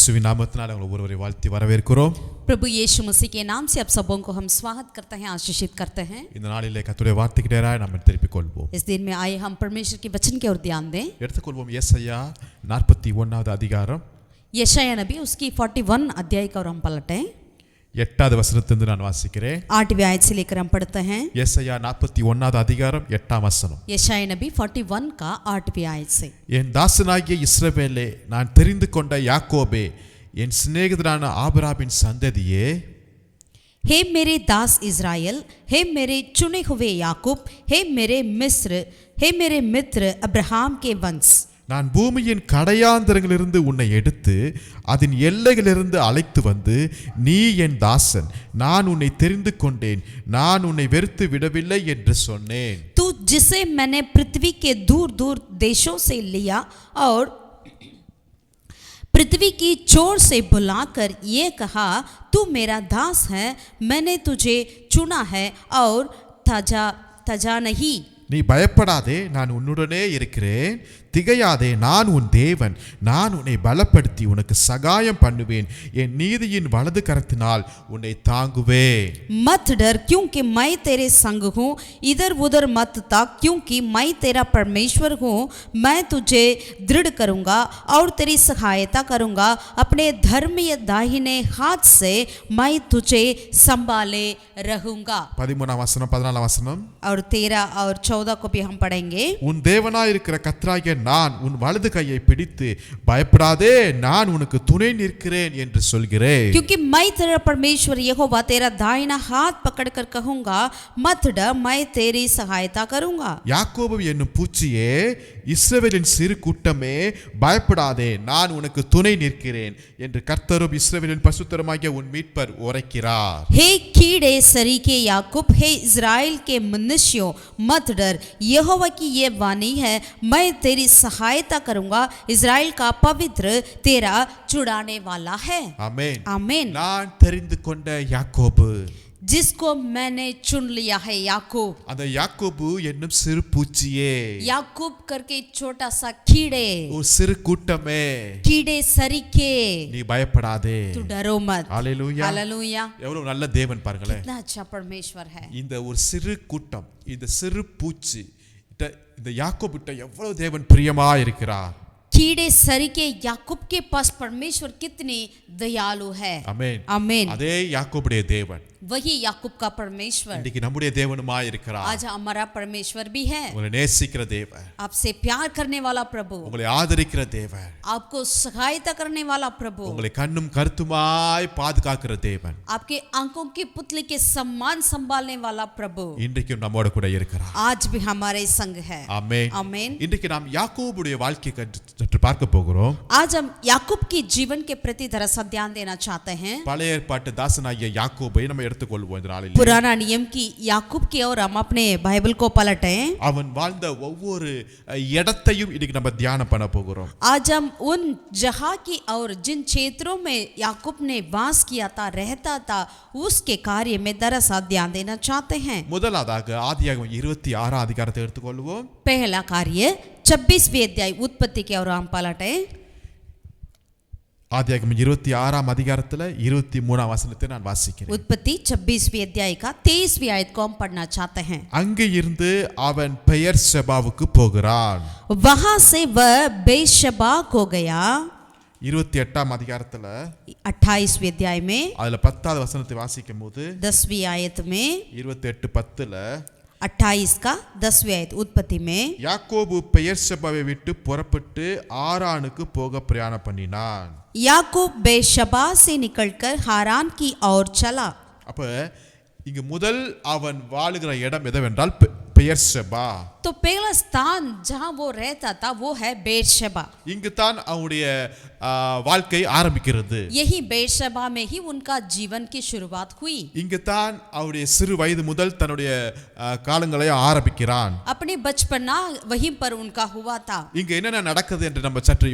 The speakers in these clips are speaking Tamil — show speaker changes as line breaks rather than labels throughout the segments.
இயேசுவின் நாமத்தினால் உங்களை ஒருவரை வாழ்த்தி வரவேற்கிறோம்.
प्रभु यीशु मसीह के नाम से आप सबों को हम स्वागत करते हैं, आशीषित करते हैं.
இந்த நாளிலே கர்த்தருடைய வார்த்தைக்கு நேராக நாம் திருப்பிக் கொள்வோம்.
इस दिन में आइए हम परमेश्वर के वचन की ओर ध्यान दें.
எடுத்துக்கொள்வோம் ஏசாயா 41வது அதிகாரம்
यशायाह नबी उसकी 41 अध्याय का हम पलटें.
8வது வசனத்திலிருந்து நான் வாசிக்கிறேன்.
8वें आयत से लेकर हम पढ़ते हैं.
ஏசாயா 41வது அதிகாரம் 8ஆம் வசனம்.
यशायाह नबी 41 का 8वें आयत से.
என் தாசனாகிய இஸ்ரவேலே, நான் தெரிந்து கொண்ட யாக்கோபே, என் சிநேகிதரான ஆபிரகாமின் சந்ததியே,
हे मेरे दास इज़राइल, हे मेरे चुने हुए याकूब, हे मेरे मित्र अब्राहम के वंश.
நான் பூமியின் கடையாந்தரங்களிலிருந்து உன்னை எடுத்து அதன் எல்லைகளிலிருந்து அழைத்து வந்து, நீ என் தாசன், நான் உன்னை தெரிந்து கொண்டேன், நான் உன்னை வெறுத்து விடவில்லை என்று சொன்னேன்.
तू जिसे मैंने पृथ्वी के दूर दूर देशों से लिया और पृथ्वी की चोर से बुलाकर ये कहा, तू मेरा दास है, मैंने तुझे चुना है और तजा नहीं.
நீ பயப்படாதே, நான் உன்னுடனே இருக்கிறேன், திகையாதே, நான் உன் தேவன், நான் உன்னை பலப்படுத்தி உனக்கு சகாயம் பண்ணுவேன், என் நீதியின் வலது கரத்தினால் உன்னை தாங்குவேன்.
मत डर क्योंकि मैं तेरे संग हूँ, इधर उधर मत ताक क्योंकि मैं तेरा परमेश्वर हूँ, मैं तुझे दृढ़ करूँगा और तेरी सहायता करूँगा, अपने धर्मीय दाहिने हाथ से मैं तुझे संभाले रहूँगा.
13ஆம் வசனம் 14ஆம் வசனம்.
और 13 और 14 को भी हम पढ़ेंगे.
உன் தேவனாய் இருக்கிற கர்த்தராகிய நான் உன் வலது கையை பிடித்து, பயப்படாதே, நான் உனக்கு துணை நிற்கிறேன் என்று சொல்கிறேன்.
क्योंकि मैं तेरा परमेश्वर यहोवा तेरा दाहिना हाथ पकड़कर कहूंगा, मत डर, मैं तेरी सहायता करूंगा.
யாக்கோபு என்னும் பூச்சியே, இஸ்ரவேலின் சிறு கூட்டமே, பயப்படாதே, நான் உனக்கு துணை நிற்கிறேன் என்று கர்த்தரும் இஸ்ரவேலின் பரிசுத்தருமாகிய உன் மீட்பர் உரைக்கிறார்.
हे कीड़े सरी के याकूब, हे इज़राइल के मनुष्यों, मत डर, यहोवा की ये वाणी है, मैं तेरी सहायता करूंगा, इज़राइल का पवित्र तेरा छुड़ाने वाला है.
आमेन.
आमेन.
நான் தெரிந்து கொண்ட யாக்கோபு,
जिसको मैंने चुन लिया है याकूब.
அந்த யாக்கோபு என்னும் சிறு பூச்சியே,
याकूब करके छोटा सा कीड़े,
ஒரு சிறு கூட்டமே,
कीड़े सरी के,
நீ பயப்படாதே.
तू डरो मत.
ஹalleluya.
हालेलूया.
எவ்வளவு நல்ல தேவன் பாருங்களேன்.
कितना अच्छा परमेश्वर है.
இந்த ஒரு சிறு கூட்டம், இந்த சிறு பூச்சி, இந்த யாக்கோபுட்ட எவ்வளவு தேவன் பிரியமா இருக்கிறார்.
कीड़े सरी के याकूब के पास परमेश्वर कितनी दयालु है.
ஆமென்.
आमीन.
அதே யாக்கோபுடைய தேவன்
वही याकूब का परमेश्वर
இன்னைக்கு நம்முடைய தேவனுமாய் இருக்கிறார்.
आज हमारा परमेश्वर भी है.
உங்களை நேசிக்கிற தேவன்,
आपसे प्यार करने वाला प्रभु,
உங்களை ஆதரிக்கிற தேவன்,
आपको सहायता करने वाला प्रभु,
உங்களை கண்ணும் கருத்துமாய் பாதுகாக்கிற தேவன்,
आपके आंखों की पुतली के सम्मान संभालने वाला प्रभु
இன்றைக்கும் நம்மோட கூட இருக்கிறார்.
आज भी हमारे संग है.
ஆமென்.
आमीन.
இன்றைக்கு நாம் யாக்கோபுடைய வாழ்க்கையை சற்று பார்க்க போகிறோம்.
आज हम याकूब के जीवन के प्रति जरा सा ध्यान देना चाहते हैं.
பழைய ஏற்பாட்டு தாசனாகிய யாக்கோபை நம்ம எடுத்துக்கொள்வோம் இந்த நாளில்.
पुराना नियम की याकूब की ओर हम अपने बाइबल को पलटें.
அவன் வாழ்ந்த ஒவ்வொரு இடத்தையும் இன்னைக்கு நம்ம தியானம் பண்ண போகிறோம்.
आज हम उन जगह की और जिन क्षेत्रों में याकूब ने वास किया था, रहता था, उसके कार्य में दरअसल ध्यान देना चाहते हैं.
முதலாவதாக ஆதியாகமம் 26ஆம் அதிகாரத்தை எடுத்துக்கொள்வோம்.
पहला कार्य 26वें अध्याय उत्पत्ति के और हम पलटें.
ஆதியாகமம் 26ஆம் அதிகாரத்துல 23ஆம் வசனத்தை நான் வாசிக்கிறேன்.
उत्पत्ति 26वें अध्याय का 23वीं आयत को हम पढ़ना चाहते हैं.
அங்கே இருந்து அவன் பெயர்செபாவுக்கு போகிறான்.
वहां से वह बेशबा को गया.
28ஆம் அதிகாரத்துல
28वें अध्याय में
அதுல 10வது வசனத்தை வாசிக்கும் போது
10वीं आयत में
28:10ல
28 का 10वीं आयत उत्पत्ति में
யாக்கோபு பெயர்செபாவை விட்டு புறப்பட்டு ஆரானுக்கு போக பிரயாணம் பண்ணினான்.
याकूब बेशबा से निकलकर हारान की ओर चला.
அப்ப இங்க முதல் அவன் வாழுகிற இடம் எதுவென்றால் பெயர்செபா.
तो पहला स्थान जहां वो रहता था वो है बेर्शेबा.
இங்கு தான் அவனுடைய வாழ்க்கை ஆரம்பிக்கிறது.
यही बेर्शेबा में ही उनका जीवन की शुरुआत हुई.
இங்கு தான் அவருடைய சிறு வயது முதல் தன்னுடைய காலங்களை ஆரம்பிக்கிறான்.
अपने बचपना वहीं पर उनका हुआ था.
இங்க என்னென்ன நடக்குது என்று நம்ம சற்று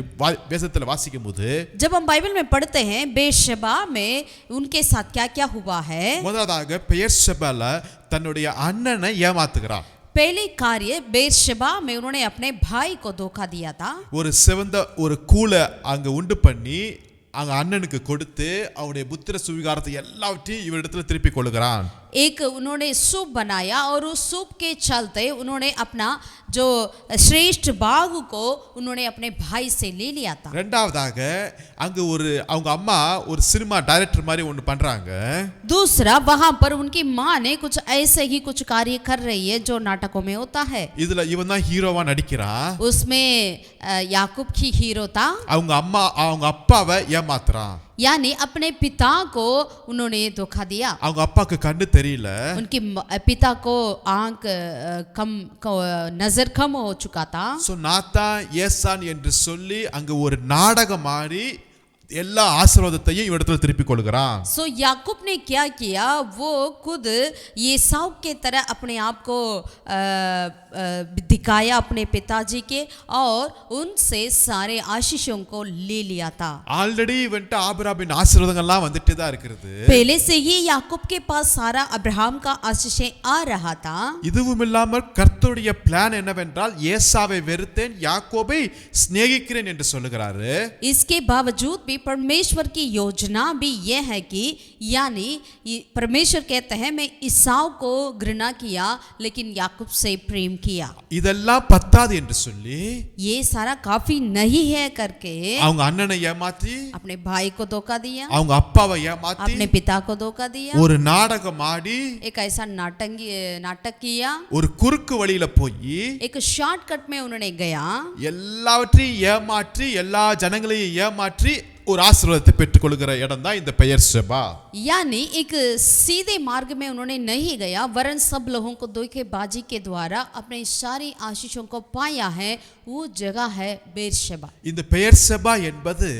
வேதத்துல வாசிக்கும் போது,
जब हम बाइबल में पढ़ते हैं बेर्शेबा में उनके साथ क्या क्या हुआ है.
முதலாவதாக பெயர்செபால தன்னுடைய அண்ணனை ஏமாத்துகிறான்.
पहले कार्य बेर्शेबा में उन्होंने अपने भाई को धोखा दिया था.
ஒரு சிவந்த ஒரு கூளை அங்க உண்டு பண்ணி அங்க அண்ணனுக்கு கொடுத்து அவருடைய புத்திர சுவிகாரத்தை எல்லாவற்றையும் இவரிடத்துல திருப்பி கொள்ளுகிறான்.
एक उन्होंने सूप बनाया और उस सूप के चलते उन्होंने अपना जो श्रेष्ठ बाग को उन्होंने अपने भाई से ले लिया था.
இரண்டாவதாக அங்க அவங்க அம்மா ஒரு சினிமா டைரக்டர் மாதிரி ஒன்னு பண்றாங்க.
दूसरा वहां पर उनकी माँ ने कुछ ऐसे ही कुछ कार्य कर रही है जो नाटकों में होता है.
இதுல இவன் தான் ஹீரோவா நடிக்கிறான்.
उसमें याकूब की हीरो था.
அவங்க அப்பாவை ஏமாத்துறான்.
यानी अपने पिता को उन्होंने धोखा दिया.
அவங்க அப்பாக்கு கண்ணு தெரியல.
उनके पिता को आंख कम नजर कम हो चुका था.
சோ நாத்தான் ஏசான் என்று சொல்லி அங்க ஒரு நாடகம் ஆடி எல்லா ஆசீர்வாதத்தையும் இவரிடத்துல திருப்பி கொள்கிறான்.
सो याकूब ने क्या किया, वो खुद एसाव के तरह अपने आप को दिखाया अपने पिताजी के और उनसे सारे आशीषों को ले लिया था.
ஆல்ரெடி இவன்ட்ட ஆபிரகாமின் ஆசீர்வாதங்கள்லாம் வந்துட்டே தான் இருக்குது.
पहले से ही याकूब के पास सारा अब्राहम का आशीषें आ रहा था.
இதுவும் இல்லாமல் கர்த்தருடைய பிளான் என்னவென்றால் ஏசாவை வெறுத்தேன் யாக்கோபை சிநேகிக்கிறேன் என்று சொல்லுகிறாரு.
इसके बावजूद भी परमेश्वर की योजना भी यह है कि यानी परमेश्वर कहते हैं मैं ईसाव को घृणा किया लेकिन याकूब से प्रेम किया.
இதெல்லாம் பத்தாது என்று சொல்லி
ये सारा काफी नहीं है करके
அவங்க அண்ணனை ஏமாத்தி
अपने भाई को धोखा दिया,
அவங்க அப்பாவை ஏமாத்தி
अपने पिता को धोखा दिया,
ஒரு நாடகம் ஆடி
एक ऐसा नाटक किया,
ஒரு குறுக்கு வழியில போய்
एक शॉर्टकट में उन्होंने गया,
எல்லாவற்றையும் ஏமாற்றி எல்லா ஜனங்களையும் ஏமாற்றி ஒரு ஆசீர்வாதத்தை பெற்றுக்கொள்கிற இடம் தான் இந்த பெயர் செபா.
यानी एक सीधे मार्ग में उन्होंने नहीं गया वरन सब लोगों को धोखेबाजी के द्वारा अपने सारी आशीषों को पाया है, वो जगह है बेर्शेबा.
இந்த பெயர் செபா என்பது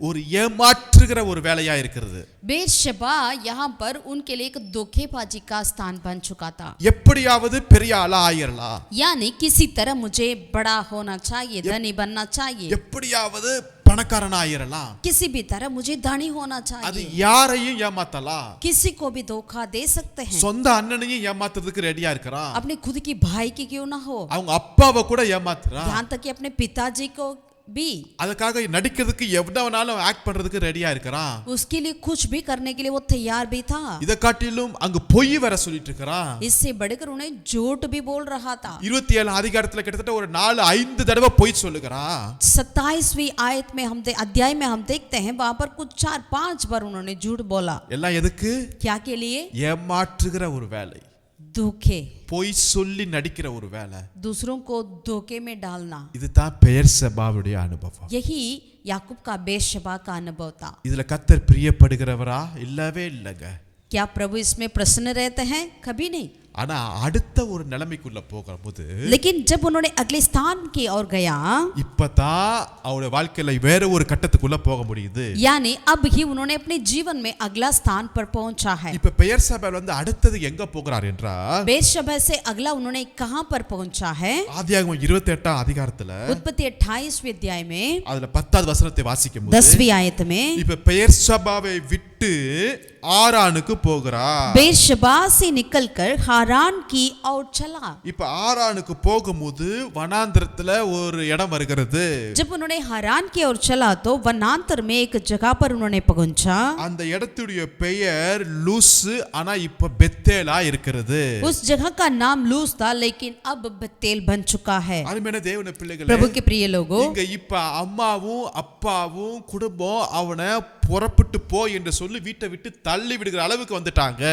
ஒரு ஏமாற்றுகிற ஒரு வேலையா இருக்கிறது.
बेर्शेबा यहाँ पर उनके लिए एक धोखेबाजी का स्थान बन चुका था.
எப்படியாவது பெரிய ஆளா ஆயிரலாம்,
यानी किसी तरह मुझे बड़ा होना चाहिए, धनी बनना चाहिए,
எப்படியாவது பணக்காரனா ஆயிரலாம்,
किसी भी तरह मुझे धनी होना
அது
चाहिए,
யாரையும் ஏமாத்தலாம்.
किसी को भी धोखा दे सकते हैं,
சொந்த அண்ணனையும் ஏமாத்துறதுக்கு ரெடியா இருக்கிறான்.
अपने खुद की भाई की क्यों ना हो,
அவங்க அப்பாவை கூட ஏமாத்துறான்.
यहाँ तक कि अपने पिताजी को भी,
அதுக்காக நடிக்கிறதுக்கு எவ்வளவுனாலும் ஆக்ட் பண்றதுக்கு ரெடியா இருக்கிறான்.
उसके लिए कुछ भी करने के लिए वो तैयार भी था.
இத காட்டிலும் அங்க பொய் வேற சொல்லிட்டு இருக்கிறான்.
इससे बढ़कर उन्हें झूठ भी बोल रहा था.
27 அதிகாரத்துல கிட்டத்தட்ட ஒரு 4-5 தடவை பொய் சொல்லுகிறான்.
27वीं आयत में अध्याय में हम देखते हैं वहां पर कुछ 4-5 बार उन्होंने झूठ बोला.
எல்லாம் எதுக்கு?
क्या के लिए?
ஏமாற்றுகிற ஒரு வேலை,
धोखे,
பொய் சொல்லி நடிக்கிற ஒரு வேலை.
दूसरों को धोखे में डालना.
இதுதான் பெயர் செபாவுடைய அனுபவம்.
यही याकूब का बेर्शेबा का अनुभव था.
இதுல கர்த்தர் பிரியப்படுகிறவரா? இல்லவே இல்லங்க.
क्या प्रभु इसमें प्रसन्न रहते हैं? कभी नहीं.
ஆனா அடுத்த ஒரு நிலைமைக்குள்ள போகும்போது
लेकिन जब उन्होंने अगले स्थान की ओर गया,
இப்பதான் அவருடைய வாழ்க்கையில வேற ஒரு கட்டத்துக்குள்ள போக முடியுது.
यानी अब ही उन्होंने अपने जीवन में अगला स्थान पर पहुंचा है.
இப்ப பெயர் செபா வந்து அடுத்தது எங்க போகிறார் என்றால்
बेर्शेबा से अगला उन्होंने कहां पर पहुंचा है?
ஆதியாகமம் 28 அதிகாரத்துல
उत्पत्ति 28वें अध्याय में
அதுல 10வது வசனத்தை வாசிக்கும்போது
10वीं आयत में
இப்ப பெயர் செபாவை விட்டு ஆரானுக்கு போகிறார்.
बेर्शेबा से निकलकर हारान की ओर चला.
இப்ப ஆரானுக்கு போகும்போது வனாந்திரத்துல ஒரு இடம் வருகிறது.
जब उन्होंने हारान की ओर चला तो वनांतर में एक जगह पर उन्होंने पहुंचा.
அந்த இடத்துடைய பெயர் லூஸ், ஆனா இப்ப பெத்தேலா இருக்கிறது.
उस जगह का नाम लूस था लेकिन अब बेतेल बन चुका है.
அருமையான தேவனுடைய பிள்ளைகளே,
प्रभु के प्रिय लोगों,
இங்க இப்ப அம்மாவும் அப்பாவும் குடும்பம் அவனை புறப்பட்டு போ என்று சொல்லி வீட்டை விட்டு தள்ளி விடுகிற அளவுக்கு வந்துட்டாங்க.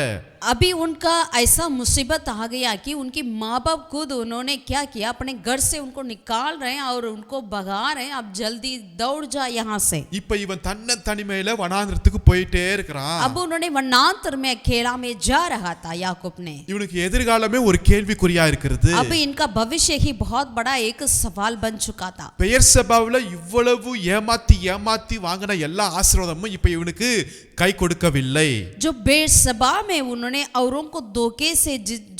अभी उनका ऐसा मुसीबत आ गया कि उनके माँ बाप खुद उन्होंने क्या किया, अपने घर से उनको निकाल रहे हैं और उनको भगा रहे हैं, अब जल्दी दौड़ जा यहाँ से.
இப்ப இவன் தன்ன தனிமையில வனாந்திரத்துக்கு போயிட்டே இருக்கிறான்.
अब उन्होंने वनांतर में अकेला में जा रहा था याकूब ने.
இவனுக்கு எதிர்காலமே ஒரு கேள்விக்குறியா இருக்கிறது.
अब इनका भविष्य ही बहुत बड़ा एक सवाल बन चुका था.
பெயர் செபாவுல இவ்வளவு ஏமாத்தி வாங்கின எல்லா ஆசீர்வாதமும் இப்ப இவனுக்கு கை கொடுக்கவில்லை.
जो बेर्शेबा में उन्होंने औरों को धोखे से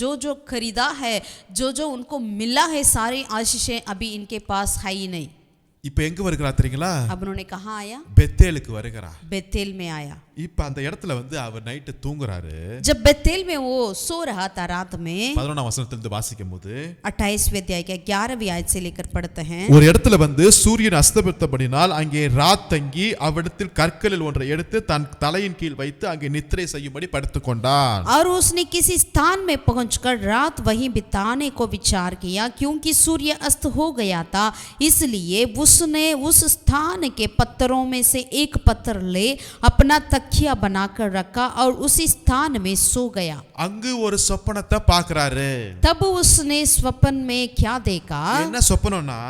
जो खरीदा है, जो उनको मिला है, सारी आशीषें अभी इनके पास है ही नहीं.
இப்ப எங்க வருகிறார் தெரியுங்களா?
अब उन्होंने कहाँ आया?
பெத்தேலுக்கு வருகிறார்.
बेतेल में आया।
இப்ப அந்த இடத்துல வந்து அவர் நைட்டு தூங்குறாரு.
जब बेतेल में वो सो रहा था रात में,
11ஆம் வசனத்திலிருந்து வாசிக்கும்போது
28वें अध्याय के 11वीं आयत से लेकर पढ़ते हैं।
ஒரு இடத்துல வந்து சூரியன் அஸ்தமித்தபடினால் அங்கே ராத் தங்கி அவ்விடத்தில் கற்களில் ஒன்றை எடுத்து தன் தலையின் கீழ் வைத்து அங்கே நித்திரை செய்யும்படி படுத்துக் கொண்டான்.
और उसने किसी स्थान में पहुंचकर रात वहीं बिताने को विचार किया, क्योंकि सूर्य अस्त हो गया था। इसलिए उसने उस स्थान के पत्थरों में से एक पत्थर ले अपना तकिया बनाकर रखा और उसी स्थान में सो गया।
அங்கு ஒரு சொப்பனத்தை பார்க்கறாரு.
तब उसने स्वप्न में क्या देखा?
என்ன சொப்பனம்னா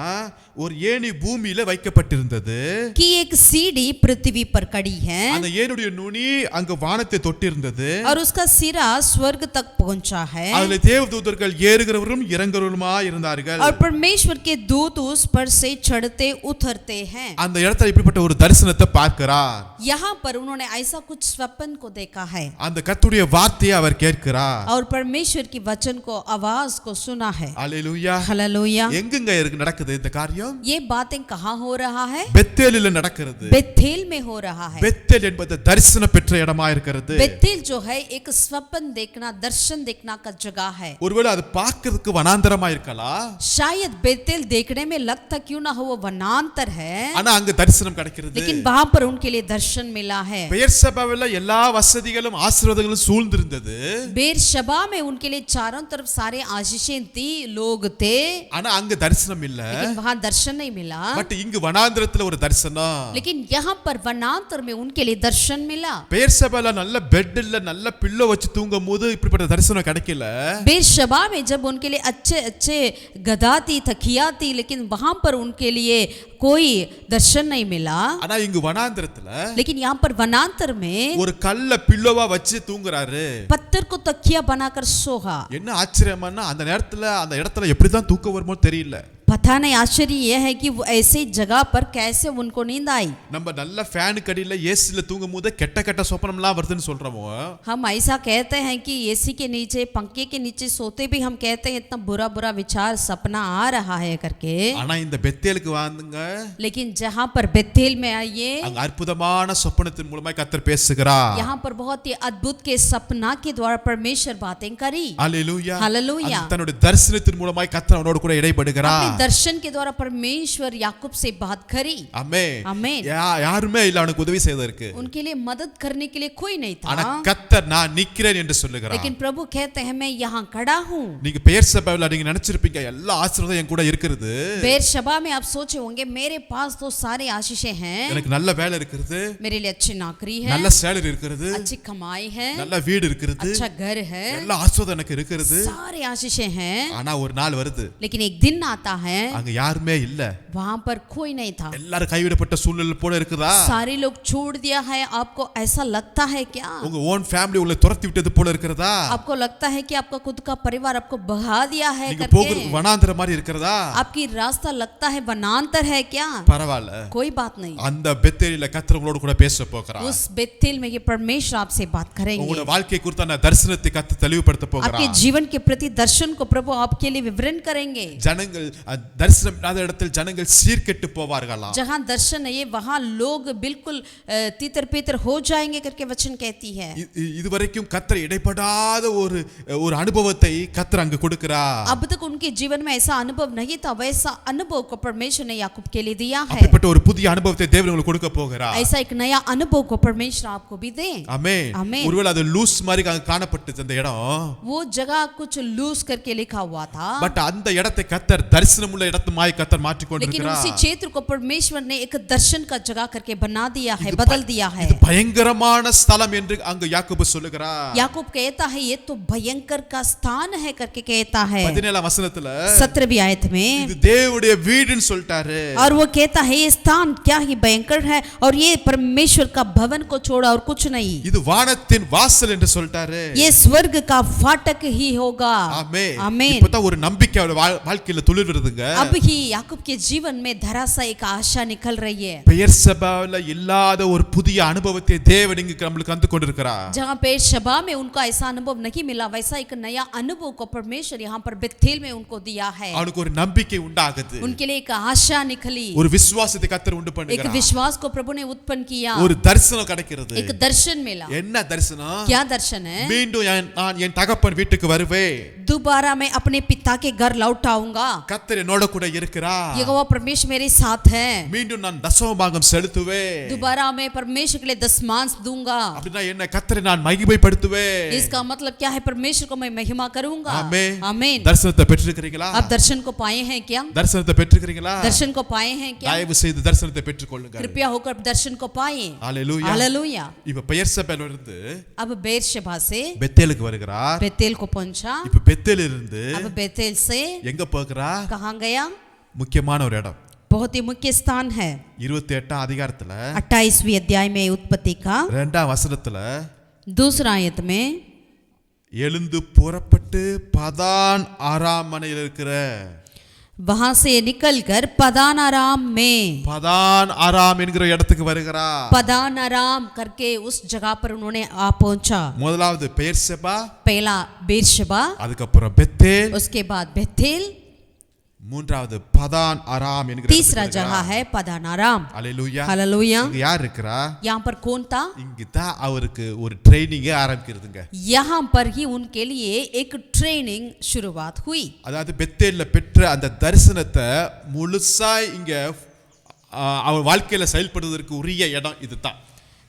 ஒரு ஏணி பூமியில வைக்கப்பட்டிருந்தது.
कि एक सीढ़ी पृथ्वी पर खड़ी है
அந்த ஏணியுடைய நுனி அங்க வானத்தை தொட்டிருந்தது.
और उसका सिरा स्वर्ग तक पहुंचा है
அதிலே தேவதூதர்கள் ஏறுகிறவரும் இறங்குகிறவருமா இருந்தார்கள்.
और परमेश्वर के दूत उस पर से चढ़ते उतरते हैं।
அந்த இடத்துல இப்படிப்பட்ட ஒரு தரிசனத்தை பார்க்கிறார்.
यहाँ पर उन्होंने ऐसा कुछ स्वप्न को देखा है
அந்த கர்த்தருடைய வார்த்தையை அவர் கேட்கிறார்.
और परमेश्वर की वचन को आवाज को सुना है।
அல்லேலூயா.
हालेलुया।
எங்கங்க நடக்குது இந்த காரியம்?
ये बातें कहाँ हो रहा है?
பெத்தேலில நடக்கிறது.
बेथेल में हो रहा है।
பெத்தேல் என்பது தரிசனம் பெற்ற இடமா இருக்கிறது.
बेथेल जो है एक स्वप्न देखना, दर्शन देखना का जगह है।
ஒருவேளை அது பார்க்கிறதுக்கு வனாந்தரமா இருக்கலாம்.
शायद बेथेल देखने में लगता क्यों ना हो वो वनांतर है,
ஆனா அங்க தரிசனம் கிடைக்கிறது.
लेकिन वहां पर उनके लिए दर्शन मिला है।
பெயர்சபாவில எல்லா வசதிகளும் ஆசீர்வாதங்களும் சூழ்ந்திருந்தது.
बेरशबा में उनके लिए चारों तरफ सारे आशीषें थी, लोग थे,
ஆனா அங்க தரிசனம் இல்ல.
लेकिन वहां दर्शन नहीं मिला।
பட் இங்கு வனாந்தரத்துல ஒரு தரிசனம்.
लेकिन यहाँ पर वनांतर में उनके लिए दर्शन मिला।
பெயர்சபால நல்ல பெட் இல்ல, நல்ல பில்லோ வச்சு தூங்கும்போது இப்படிப்பட்ட தரிசனம் கிடைக்கல.
बेरशबा में जब उनके लिए अच्छे अच्छे गदा थी, तकिया थी, लेकिन वहां पर उनके लिए कोई दर्शन नहीं मिला।
ஆனா இங்கு வனாந்தரத்துல
लेकिन यहाँ पर वनांतर में
ஒரு கல்ல பில்லோவா வச்சு தூங்குறாரு.
पत्थर को तकिया बनाकर सोहा।
என்ன ஆச்சரியமானா அந்த நேரத்துல அந்த இடத்துல எப்படிதான் தூக்கம் வருமோ தெரியல.
पता नहीं, आश्चर्य यह है कि वो ऐसी जगह पर कैसे उनको नींद आई।
நம்ம நல்ல ஃபேன் கடியில ஏசில தூங்கும்போது கெட்ட கெட்ட சொப்பனம்லாம் வருதுன்னு சொல்றோமோ.
हम ऐसा कहते हैं कि एसी के नीचे, पंखे के नीचे सोते भी हम कहते हैं इतना बुरा बुरा विचार सपना आ रहा है करके।
ஆனா இந்த பெத்தேலுக்கு வாங்க,
लेकिन जहाँ पर बेथेल में आइए,
அங்க அற்புதமான சொப்பனத்தின் மூலமாய் கர்த்தர் பேசுகிறார்.
यहाँ पर बहुत ही अद्भुत के सपना के द्वारा परमेश्वर बातें करी।
அல்லேலூயா.
हालेलुया।
தன்னுடைய தரிசனத்தின் மூலமாய் கர்த்தர் அவனோடு கூட இடைபடுகிறார்.
दर्शन के द्वारा परमेश्वर याकूब से बात करी।
ஆமென்.
आमीन।
யாருமே இல்ல அவனுக்கு உதவி செய்வதற்கு.
उनके लिए मदद करने के लिए कोई नहीं
ஆனா
था,
கர்த்தர் நான் நிக்கிறேன் என்று சொல்லுகிறார்.
लेकिन प्रभु कहते हैं मैं यहाँ खड़ा हूँ।
நீங்க பெயர்சபாவில நீங்க நினைச்சிருப்பீங்க எல்லா ஆசீர்வாதம் என் கூட இருக்குது.
बेरशबा में आप सोचे होंगे मेरे पास तो सारे आशीषें हैं,
எனக்கு நல்ல வேலை இருக்குது,
मेरे लिए अच्छी नौकरी है,
நல்ல சேலரி இருக்குது,
अच्छी कमाई है,
நல்ல வீடு இருக்குது,
अच्छा घर है,
எல்லா ஆசீர்வாதம் எனக்கு இருக்குது.
सारे आशीषें हैं।
ஆனா ஒரு நாள் வருது,
लेकिन एक दिन आता है
அங்க யாருமே இல்ல.
वहां पर कोई नहीं था,
எல்லாரும் கைவிடப்பட்ட சூழ்நிலை போல இருக்குதா?
सारे लोग छोड़ दिया है। आपको ऐसा लगता है क्या?
உங்க ஓன் ஃபேமிலி உங்களை துரத்தி விட்டது போல இருக்கிறதா?
आपको लगता है कि आपका खुद का परिवार आपको भगा दिया है
நீங்க
करके?
போகிறது வனாந்தர மாதிரி இருக்கிறதா?
आपकी रास्ता लगता है वनांतर है क्या?
பரவாயில்ல,
कोई बात नहीं।
அந்த பெத்தேலில கர்த்தர் உங்களோட கூட பேச போகிறார்.
उस बेथेल में ये परमेश्वर आपसे बात करेंगे।
உங்களுடைய வாழ்க்கை குறித்தான தரிசனத்தை கர்த்தர் தெளிவுபடுத்த
आपके
போகிறார்.
जीवन के प्रति दर्शन को प्रभु आपके लिए विवरण करेंगे।
ஜனங்கள் தரிசனம் இல்லாத இடத்தில் ஜனங்கள் சீர்கெட்டு போவார்களாம்.
जहाँ दर्शन नहीं है वहाँ लोग बिल्कुल तीतर पीतर हो जाएंगे करके वचन कहती है।
இதுவரைக்கும் கர்த்தர் இடைப்படாத ஒரு அனுபவத்தை கர்த்தர் அங்க கொடுக்கிறார்.
अब तक उनके जीवन में ऐसा अनुभव नहीं था, वैसा अनुभव को परमेश्वर ने याकूब के लिए दिया है।
அப்படிப்பட்ட ஒரு புதிய அனுபவத்தை தேவன் உங்களுக்கு கொடுக்க போகிறார்.
ऐसा एक नया अनुभव को परमेश्वर आपको भी दे।
ஆமென்.
आमीन।
ஒருவேளை அது லூஸ் மாதிரி அங்க காணப்பட்டது அந்த இடம்.
वो जगह कुछ लूज करके लिखा हुआ था,
பட் அந்த இடத்தை கர்த்தர் தரிசனமுள்ள இடத்துமாய் கர்த்தர் மாற்றி
लेकिन
கொண்டிருக்கிறார்.
उसी क्षेत्र को परमेश्वर ने एक दर्शन का जगह करके बना दिया है, बदल दिया है।
இது பயங்கரமான ஸ்தலம் என்று அங்க யாக்கோபு சொல்லுகிறார்.
याकूब कहता है ये तो भयंकर का स्थान है करके कहता है
17 வசனத்துல
17वीं आयत में।
இது தேவனுடைய வீடுன்னு சொல்லிட்டாரு.
और वो कहता है ये स्थान क्या ही भयंकर है और ये परमेश्वर का भवन को छोड़ा और कुछ नहीं,
இது வானத்தின் வாசல் என்று சொல்லிட்டாரு.
ये स्वर्ग का फाटक ही होगा।
ஆமென்.
आमीन।
இப்பதான் ஒரு நம்பிக்கை அவருடைய வாழ்க்கையில துளிர்விடுதுங்க. சொல்லுங்க,
अब ही याकूब के जीवन में धराशायी एक आशा निकल रही है।
பெயர்சபாவில இல்லாத ஒரு புதிய அனுபவத்தை தேவன் இங்கு நம்மளுக்கு தந்து கொண்டிருக்கிறார்.
जहाँ बेर्शेबा में उनको ऐसा अनुभव नहीं मिला, वैसा एक नया अनुभव को परमेश्वर यहाँ पर बेथेल में उनको दिया है।
அவனுக்கு ஒரு நம்பிக்கை உண்டாகுது,
उनके लिए एक आशा निकली,
ஒரு விசுவாசத்தை கர்த்தர் உண்டு
एक
பண்ணுகிறார்,
विश्वास को प्रभु ने उत्पन्न किया,
ஒரு தரிசனம் கிடைக்கிறது.
एक दर्शन मिला।
என்ன தரிசனம்?
क्या दर्शन है?
மீண்டும் நான் என் தகப்பன் வீட்டுக்கு வருவேன்,
दोबारा मैं अपने पिता के घर लौट आऊंगा,
கர்த்தர் என்னோட கூட இருக்கிறார்,
यहोवा परमेश्वर मेरे साथ है,
மீண்டும் நான் தசமபாகம் செலுத்துவேன்,
दोबारा मैं परमेश्वर के लिए दशमांश दूंगा।
அப்படினா என்ன? கர்த்தரை நான் மகிமைப்படுத்துவேன்.
इसका मतलब क्या है? परमेश्वर को मैं महिमा करूंगा।
ஆமென்.
आमीन।
தரிசனத்தை பெற்றிருக்கிறீங்களா?
आप दर्शन को पाए हैं क्या?
தரிசனத்தை பெற்றிருக்கிறீங்களா?
दर्शन को पाए हैं क्या?
தயவு செய்து தரிசனத்தை பெற்றுக்கொள்ளுங்க.
कृपया होकर दर्शन को पाए।
ஹalleluya.
हालेलुया।
இப்ப பெயர்சபால இருந்து
अब बेर्शेबा से
பெத்தேலுக்கு வருகிறார்.
बेतेल को पहुंचा।
இப்ப பெத்தேல் இருந்து
अब बेतेल से
எங்க போகிறார்?
कहाँ गया?
முக்கியமான ஒரு இடம்.
बहुत ही मुख्य स्थान है।
28 அதிகாரத்துல
28वीं अध्याय में उत्पत्ति का
2ஆம் வசனத்துல
दूसरा आयत में
எழுந்து புறப்பட்டு பதான் ஆராம் மனையில் இருக்கிற
वहां से निकलकर पदान आराम में,
பதான் ஆராம் என்கிற இடத்துக்கு வருகிறார்.
पदान आराम करके उस जगह पर उन्होंने आ पहुंचा।
முதலாவது பெயர்சபா,
पहला बेर्शेबा,
அதுக்கப்புறம் பெத்தேல்,
उसके बाद बेथेल,
மூன்றாவது பதான் ஆராம் என்கிற
तीसरा जगह है पदान आराम।
ஹalleluya.
हालेलुया।
இங்க யார் இருக்கறா?
यहाँ पर कौन था?
இங்க தான் அவருக்கு ஒரு ட்ரெய்னிங் ஆரம்பிக்கிறதுங்க.
यहाँ पर ही उनके लिए एक ट्रेनिंग शुरुआत हुई।
அதாவது பெத்தேல்ல பெற்ற அந்த தரிசனத்தை முழுசா இங்க அவர் வாழ்க்கையில செயல்படுவதற்கு உரிய இடம் இதுதான்.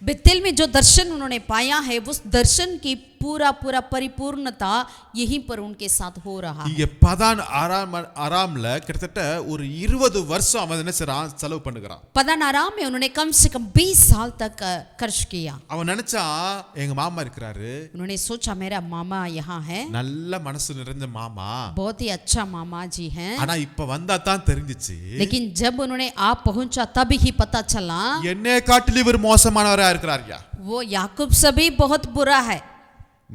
बेतेल में जो दर्शन उन्होंने पाया है, उस दर्शन की पूरा परिपूर्णता यहीं पर उनके साथ हो रहा है।
இங்க பதான் ஆராம்ல கிட்டத்தட்ட ஒரு 20 வருஷம் அவன் என்ன செய்றான்? செலவு பண்ணுகிறான்.
पदान आराम में उन्होंने कम से कम 20 साल तक खर्च किया।
அவன் நினைச்சான் எங்க மாமா இருக்கிறாரு,
उन्होंने सोचा मेरा मामा यहाँ है,
நல்ல மனசு நிறைஞ்ச மாமா,
बहुत ही अच्छा मामा जी हैं।
ஆனா இப்ப வந்தா தான் தெரிஞ்சிச்சு
लेकिन जब उन्होंने आप पहुंचा तब ही पता चला
என்னை காட்டிலும் இவர் மோசமானவரா இருக்கிறார்யா.
वो याकूब से भी बहुत बुरा है।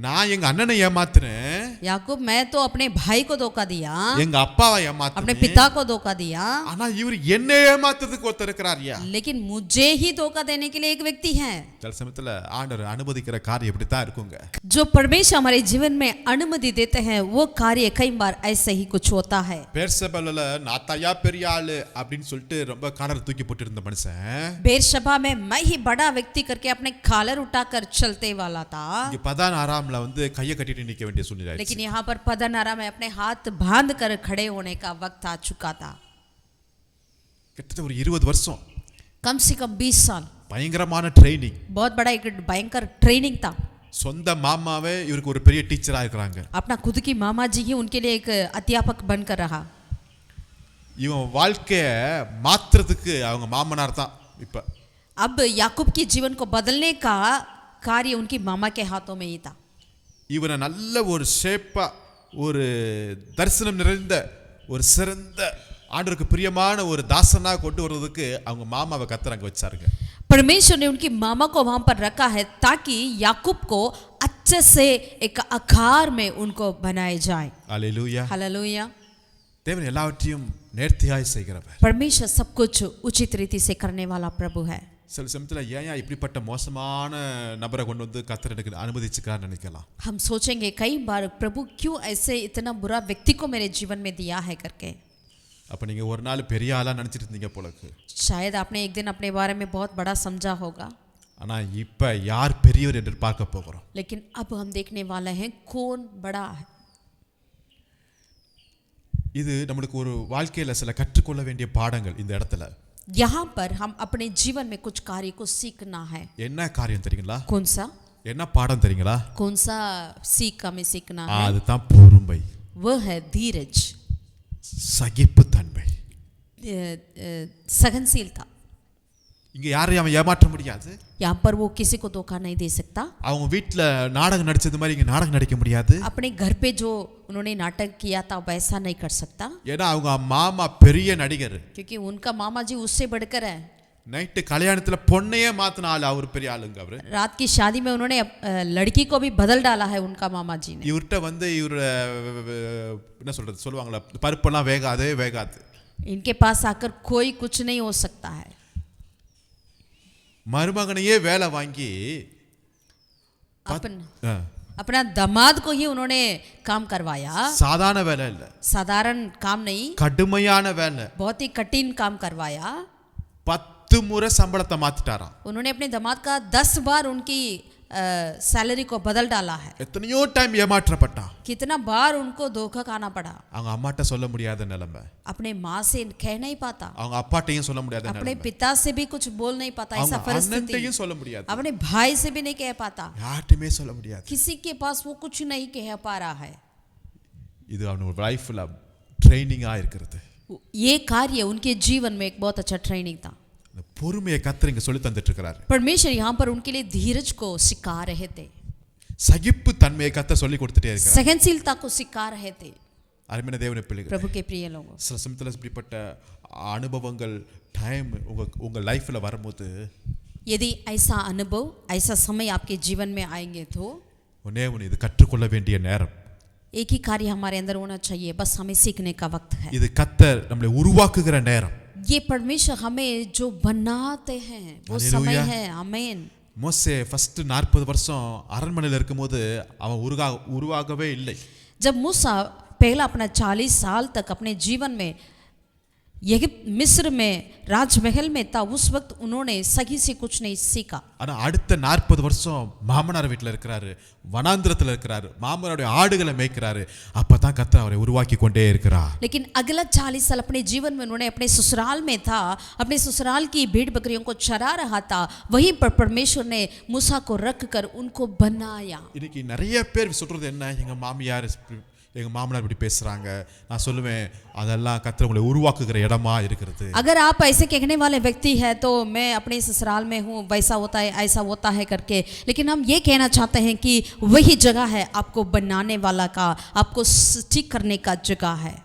நான் எங்க அண்ணனை ஏமாத்துறேன்,
याकूब मैं तो अपने भाई को धोखा दिया,
எங்க அப்பாவை
अपने
ஏமாத்துறேன்,
पिता को धोखा दिया,
ஆனா இவர் என்னை ஏமாத்துறதுக்கு ஒருத்தர் இருக்கிறார்யா.
लेकिन मुझे ही धोखा देने के लिए एक व्यक्ति है।
சில சமயத்துல ஆண்டவர் அனுமதிக்கிற காரியம் இப்படி தான் இருக்குங்க.
जो परमेश्वर हमारे जीवन में अनुमति देते हैं वो कार्य कई बार ऐसे ही कुछ होता है।
பெர்சபேல நாத்தாயா பெரிய ஆளு அப்படின்னு சொல்லிட்டு ரொம்ப காலர் தூக்கி போட்டு இருந்த மனுஷன்
बेर्शेबा में मैं ही बड़ा व्यक्ति करके अपने कॉलर उठाकर चलते वाला था,
இங்க பதான் ஆராம்ல வந்து கையை கட்டிட்டு நிக்க வேண்டிய சூழ்நிலை.
लेकिन यहाँ पर पदानारा में अपने हाथ बांध कर खड़े होने का वक्त आ चुका था।
கிட்டத்தட்ட ஒரு 20 வருஷம்
कम से कम 20 साल
பயங்கரமான ட்ரைனிங்.
बहुत बड़ा एक भयंकर ट्रेनिंग था।
சொந்த மாமாவே இவருக்கு ஒரு பெரிய டீச்சரா இருக்கிறாங்க.
अपना खुद की मामा जी ही उनके लिए एक अध्यापक बनकर रहा।
இவன் வாழ்க்கைய மாத்துறதுக்கு அவங்க மாமனார் தான். இப்ப
अब याकूब के जीवन को बदलने का कार्य उनकी मामा के हाथों में ही था।
இவனை நல்ல ஒரு ஷேப்பா, ஒரு தரிசனம் நிறைந்த, ஒரு சிறந்த ஆண்டவருக்கு பிரியமான ஒரு தாசனா கொண்டு வர்றதுக்கு அவங்க மாமாவை கர்த்தர் அங்க வச்சாருங்க.
परमेश्वर ने उनकी मामा को वहां पर रखा है ताकि याकूब को अच्छे से एक आकार में उनको बनाए जाए।
அல்லேலூயா.
हालेलुया।
தேவன் எல்லாவற்றையும் நேர்த்தியாய் செய்கிறவர்.
परमेश्वर सब कुछ उचित रीति से करने वाला प्रभु है।
சில சமயத்துல ஏன் இப்படிப்பட்ட மோசமான நபரை கொண்டு வந்து கர்த்தர் எனக்கு அனுமதிச்சுக்கிறான்னு நினைக்கலாம்.
हम सोचेंगे कई बार प्रभु क्यों ऐसे इतना बुरा व्यक्ति को मेरे जीवन में दिया है करके।
அப்ப நீங்க ஒரு நாள் பெரிய ஆளா நினைச்சிட்டு இருந்தீங்க போலக்கு.
शायद आपने एक दिन अपने बारे में बहुत बड़ा समझा होगा,
ஆனா இப்ப யார் பெரியவர் என்று பார்க்க போகிறோம்.
लेकिन अब हम देखने वाले हैं कौन बड़ा है।
இது நம்மளுக்கு ஒரு வாழ்க்கையில சில கற்றுக்கொள்ள வேண்டிய பாடங்கள் இந்த இடத்துல.
यहाँ पर हम अपने जीवन में कुछ कार्य को सीखना है।
என்ன காரியம் தெரியுங்களா?
कौन सा?
என்ன பாடம் தெரியுங்களா?
कौन सा सीख हमें सीखना है?
அதுதான் பொறுமை,
वह है धीरज,
சகிப்புத்தன்மை.
सहनशीलता।
இங்க யாரையும் அவன் ஏமாற்ற முடியாது.
यहाँ पर वो किसी को धोखा नहीं दे सकता।
அவங்க வீட்ல நாடகம் நடிச்சது மாதிரி இங்க நாடகம் நடிக்க முடியாது.
अपने घर पे जो उन्होंने नाटक किया था वैसा नहीं कर सकता,
ஏன்னா அவங்க மாமா பெரிய நடிகர்.
क्योंकि उनका मामा जी उससे बढ़कर है।
நைட்டு கல்யாணத்துல பொண்ணையே மாத்தின ஆள் அவர் பெரிய ஆளுங்க அவரு.
रात की शादी में उन्होंने लड़की को भी बदल डाला है उनका मामा जी ने।
இவர்கிட்ட வந்து இவர என்ன சொல்றது சொல்லுவாங்களா பருப்பெல்லாம் வேகாது.
इनके पास आकर कोई कुछ नहीं हो सकता है।
மருமகனையே வேலை வாங்கி
अपना दामाद को ही उन्होंने काम करवाया।
சாதாரண வேலை இல்ல,
साधारण काम नहीं,
கடுமையான வேலை.
बहुत ही कठिन काम करवाया।
10 முறை சம்பளத்தை மாத்திட்டாராம்.
उन्होंने अपने दामाद का 10 बार उनकी सैलरी को बदल डाला है।
எத்தனையோ டைம் ஏமாற்றப்பட்டான்.
कितना बार उनको धोखा खाना पड़ा।
அவங்க அம்மாட்ட சொல்ல முடியாத நிலைமை,
अपने माँ से कह नहीं पाता,
அவங்க அப்பாட்டையும் சொல்ல முடியாத
अपने
நிலைமை,
पिता से भी कुछ बोल नहीं पाता, ऐसा
அவங்க
परिस्थिति,
அண்ணன்ட்டையும் சொல்ல முடியாது,
अपने भाई से भी नहीं कह पाता,
யார்ட்டுமே சொல்ல முடியாது.
किसी के पास वो कुछ नहीं कह पा रहा है।
இது அவனோட லைஃப்ல ட்ரைனிங்கா இருக்கிறது.
ये कार्य उनके जीवन में एक बहुत अच्छा ट्रेनिंग था।
பொறுமையை கர்த்தர் இங்க சொல்லி தந்துட்டு இருக்கிறார்.
परमेश्वर यहाँ पर उनके लिए धीरज को सिखा रहे थे,
சகிப்பு தன்மையை கர்த்தர் சொல்லி கொடுத்துட்டே இருக்கிறார்.
सहनशीलता को सिखा रहे थे।
அருமையான தேவனுடைய பிள்ளைகளே,
प्रभु के प्रिय लोगों,
சில சமயத்துல இப்படிப்பட்ட அனுபவங்கள் டைம் உங்க லைஃப்ல வரும்போது
यदि ऐसा अनुभव ऐसा समय आपके जीवन में आएंगे तो
ஒண்ணே ஒன்று, இது கற்றுக்கொள்ள வேண்டிய நேரம்.
एक ही कार्य हमारे अंदर होना चाहिए, बस हमें सीखने का वक्त है।
இது கர்த்தர் நம்மளை உருவாக்குகிற நேரம்.
ये परमेश्वर हमें जो बनाते हैं वो समय है। आमीन।
மோசே ஃபர்ஸ்ட் 40 வருஷம் அரண்மனையில் இருக்கும்போது அவன் உருவாகவே இல்லை.
जब मूसा पहला अपना 40 साल तक अपने जीवन में यगिप्त मिस्र में राजमहल में था, उस वक्त उन्होंने सही से कुछ नहीं सीखा।
ஆனா அடுத்த 40 வருஷம் மாமனார் வீட்டில் இருக்கிறாரு, வனாந்திரத்தில் இருக்கிறாரு, மாமனாருடைய ஆடுகளை மேய்க்கிறாரு. அப்பதான் கர்த்தர் அவரை உருவாக்கி கொண்டே இருக்கிறார்.
लेकिन अगला 40 साल अपने जीवन में उन्होंने अपने ससुराल में था, अपने ससुराल की भेड़ बकरियों को चरा रहा था, वहीं पर परमेश्वर ने मूसा को रख कर उनको बनाया।
இன்னைக்கு நிறைய பேர் சொல்றது என்ன, எங்க மாமியார் எங்க மாமனார் இப்படி பேசுறாங்க. நான் சொல்லுவேன், அதெல்லாம் கர்த்தர் உங்களை உருவாக்குகிற இடமா இருக்கிறது.
अगर आप ऐसे कहने वाले व्यक्ति है तो मैं अपने ससुराल में हूँ, वैसा होता है ऐसा होता है करके, लेकिन हम ये कहना चाहते हैं कि वही जगह है आपको बनाने वाला का, आपको ठीक करने का जगह है।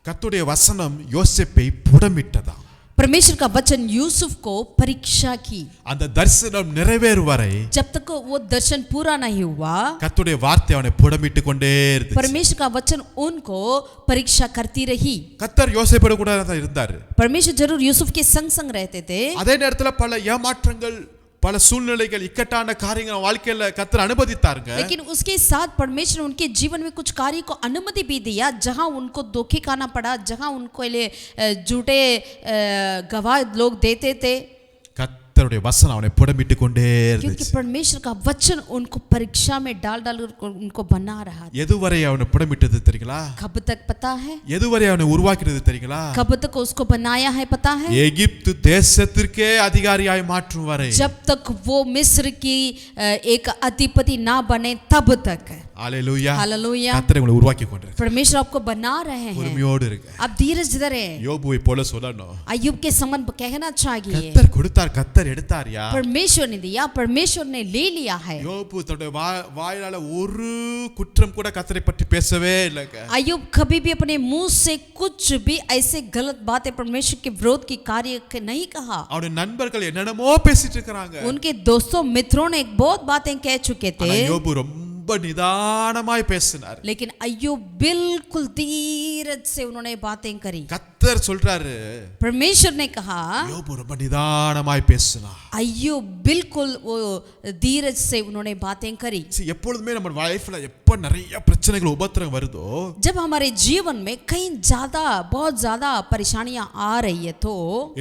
கர்த்தருடைய வசனம் யோசேப்பை புடமிட்டதா.
परमेश्वर का वचन यूसुफ को परीक्षा की।
அந்த தரிசனம் நிறைவேறும் வரை,
जब तक वो दर्शन पूरा नहीं हुआ,
கர்த்தருடைய வார்த்தை அவனை புடமிட்டு கொண்டே இருந்துச்சு.
परमेश्वर का वचन उनको परीक्षा करती रही।
கர்த்தர் யோசேப்போட கூட தான் இருந்தாரு.
परमेश्वर जरूर यूसुफ के संग संग रहते थे।
அதே நேரத்துல பல ஏமாற்றங்கள், பல சூழ்நிலைகள், இக்கட்டான காரியங்கள் வாழ்க்கையில கர்த்தர் அனுமதித்தாருங்க.
लेकिन उसके साथ परमेश्वर उनके जीवन में कुछ कार्य को अनुमति भी दिया, जहां उनको धोखे खाना पड़ा, जहां उनको लिए झूठे गवाह लोग देते थे।
கர்த்தருடைய வசனம் அவனை புடமிட்டு கொண்டே
क्योंकि
இருந்துச்சு.
परमेश्वर का वचन उनको परीक्षा में डाल डाल उनको बना रहा था।
எதுவரை அவனை புடமிட்டது தெரியுங்களா?
कब तक पता है?
எதுவரை அவனை உருவாக்கினது தெரியுங்களா?
कब तक उसको बनाया है पता है?
எகிப்து தேசத்திற்கே அதிகாரியாய் மாற்றும் வரை,
जब तक वो मिस्र की एक अधिपति ना बने तब तक।
ஹalleluya,
हालेलुया।
கர்த்தர் உங்களை உருவாக்கி கொண்டிருக்கிறார்.
परमेश्वर आपको बना रहे हैं,
பொறுமையோடு இருங்க.
आप धीरज धरे।
யோபுவை போல சொல்லணும்,
अय्यूब के समान कहना चाहिए,
கர்த்தர் கொடுத்தார், கர்த்தர் எடுத்தார்யா.
परमेश्वर ने दिया, परमेश्वर ने ले लिया है।
யோபு தன்னுடைய வாயிலால ஒரு குற்றம் கூட கர்த்தரை பற்றி பேசவே இல்லைங்க.
अय्यूब कभी भी अपने मुंह से कुछ भी ऐसे गलत बातें परमेश्वर के विरोध की कार्य नहीं कहा।
அவருடைய நண்பர்கள் என்னென்னமோ பேசிட்டு இருக்காங்க.
उनके दोस्तों मित्रों ने बहुत बातें कह चुके थे,
யோபு ரொம்ப நிதானமாய் பேசினார்.
लेकिन अय्यूब बिल्कुल धीरज से उन्होंने बातें करी।
கர்த்தர் சொல்றாரு,
परमेश्वर ने कहा,
யோபு ரொம்ப நிதானமாய் பேசினார்.
अय्यूब बिल्कुल वो धीरज से उन्होंने बातें करी।
எப்பொழுதுமே நம்ம லைஃப்ல எப்ப நிறைய பிரச்சனைகள் உபத்திரவம் வருதோ,
जब हमारे जीवन में कहीं ज्यादा बहुत ज्यादा परेशानियां आ रही है तो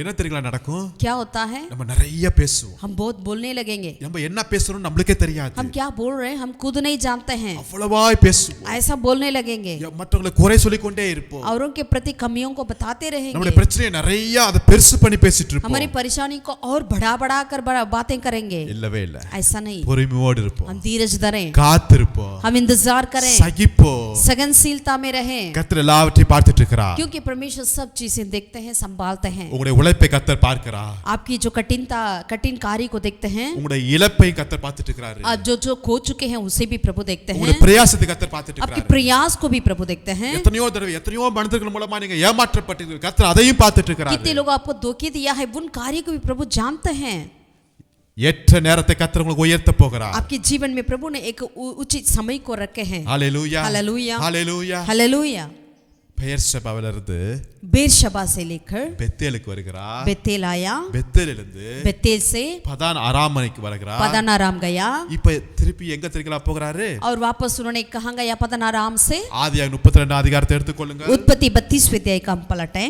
என்ன தெரியுங்களா நடக்கும்?
क्या होता है?
நம்ம நிறைய பேசுவோம்.
हम बहुत बोलने लगेंगे।
நம்ம என்ன பேசுறோம் நம்மளுக்கே தெரியாது.
हम क्या बोल रहे हैं हम खुद नहीं जानते हैं,
அவ்வளவாய் பேசுவோம்.
ऐसा बोलने लगेंगे,
மற்றவங்களை குறை சொல்லிக் கொண்டே இருப்போம்.
औरों के प्रति कमियों को बताते रहेंगे,
நம்மளுடைய பிரச்சனையை நிறைய அதை பெருசு பண்ணி பேசிட்டு இருப்போம்.
हमारी परेशानी को और बढ़ा बढ़ा कर बातें करेंगे।
இல்லவே இல்ல,
ऐसा नहीं,
பொறுமையோடு இருப்போம்,
हम धीरज धरें,
காத்திருப்போம்,
हम इंतजार करें,
சகிப்போம்.
सगनशीलता में रहें,
கர்த்தர் எல்லாவற்றையும் பார்த்துட்டு இருக்கிறார்.
क्योंकि परमेश्वर सब चीजें देखते हैं, संभालते हैं।
உங்களுடைய உழைப்பை கர்த்தர் பார்க்கிறார்.
आपकी जो कठिन कार्य को देखते हैं,
உங்களுடைய இழப்பை கர்த்தர் பார்த்துட்டு இருக்கிறாரு.
जो खो चुके हैं उसे भी प्रभु देखते हैं,
உங்களுடைய பிரயாசத்தை கர்த்தர் பார்த்துட்டு
आपके
இருக்கிறார்.
प्रयास को भी प्रभु देखते हैं।
எத்தனையோ தடவை எத்தனையோ மனிதர்கள் மூலமா நீங்க ஏமாற்றப்பட்டு காட்டி கர்த்தர் அதையும் பார்த்துட்டு
कितने
இருக்கிறாரு.
लोग आपको धोखे दिया है उन कार्यों को भी प्रभु जानते हैं।
ஏற்ற நேரத்தை கர்த்தர் உங்களுக்கு உயர்த்த போகிறார்.
आपके जीवन में प्रभु ने एक उचित समय को रखे हैं।
ஹalleluya
हालेलुया
ஹalleluya.
हालेलुया।
பெயர்சபாவிலிருந்து
बेरशबा से लेकर
பெத்தேலுக்கு வருகிறார்.
बेतेल आया,
பெத்தேலிலிருந்து
बेतेल से
பதான் அராமனைக்கு வருகிறார்.
पदनाराम गया
இப்ப திருப்பி எங்க திருக்கலாம் போகிறாரு?
और वापस उन्होंने कहाँ गया? पदनाराम से।
ஆதியாகமம் 32 அதிகாரத்தை எடுத்துக்கொள்ளுங்க.
उत्पत्ति 32वें अध्याय का हम पलटें।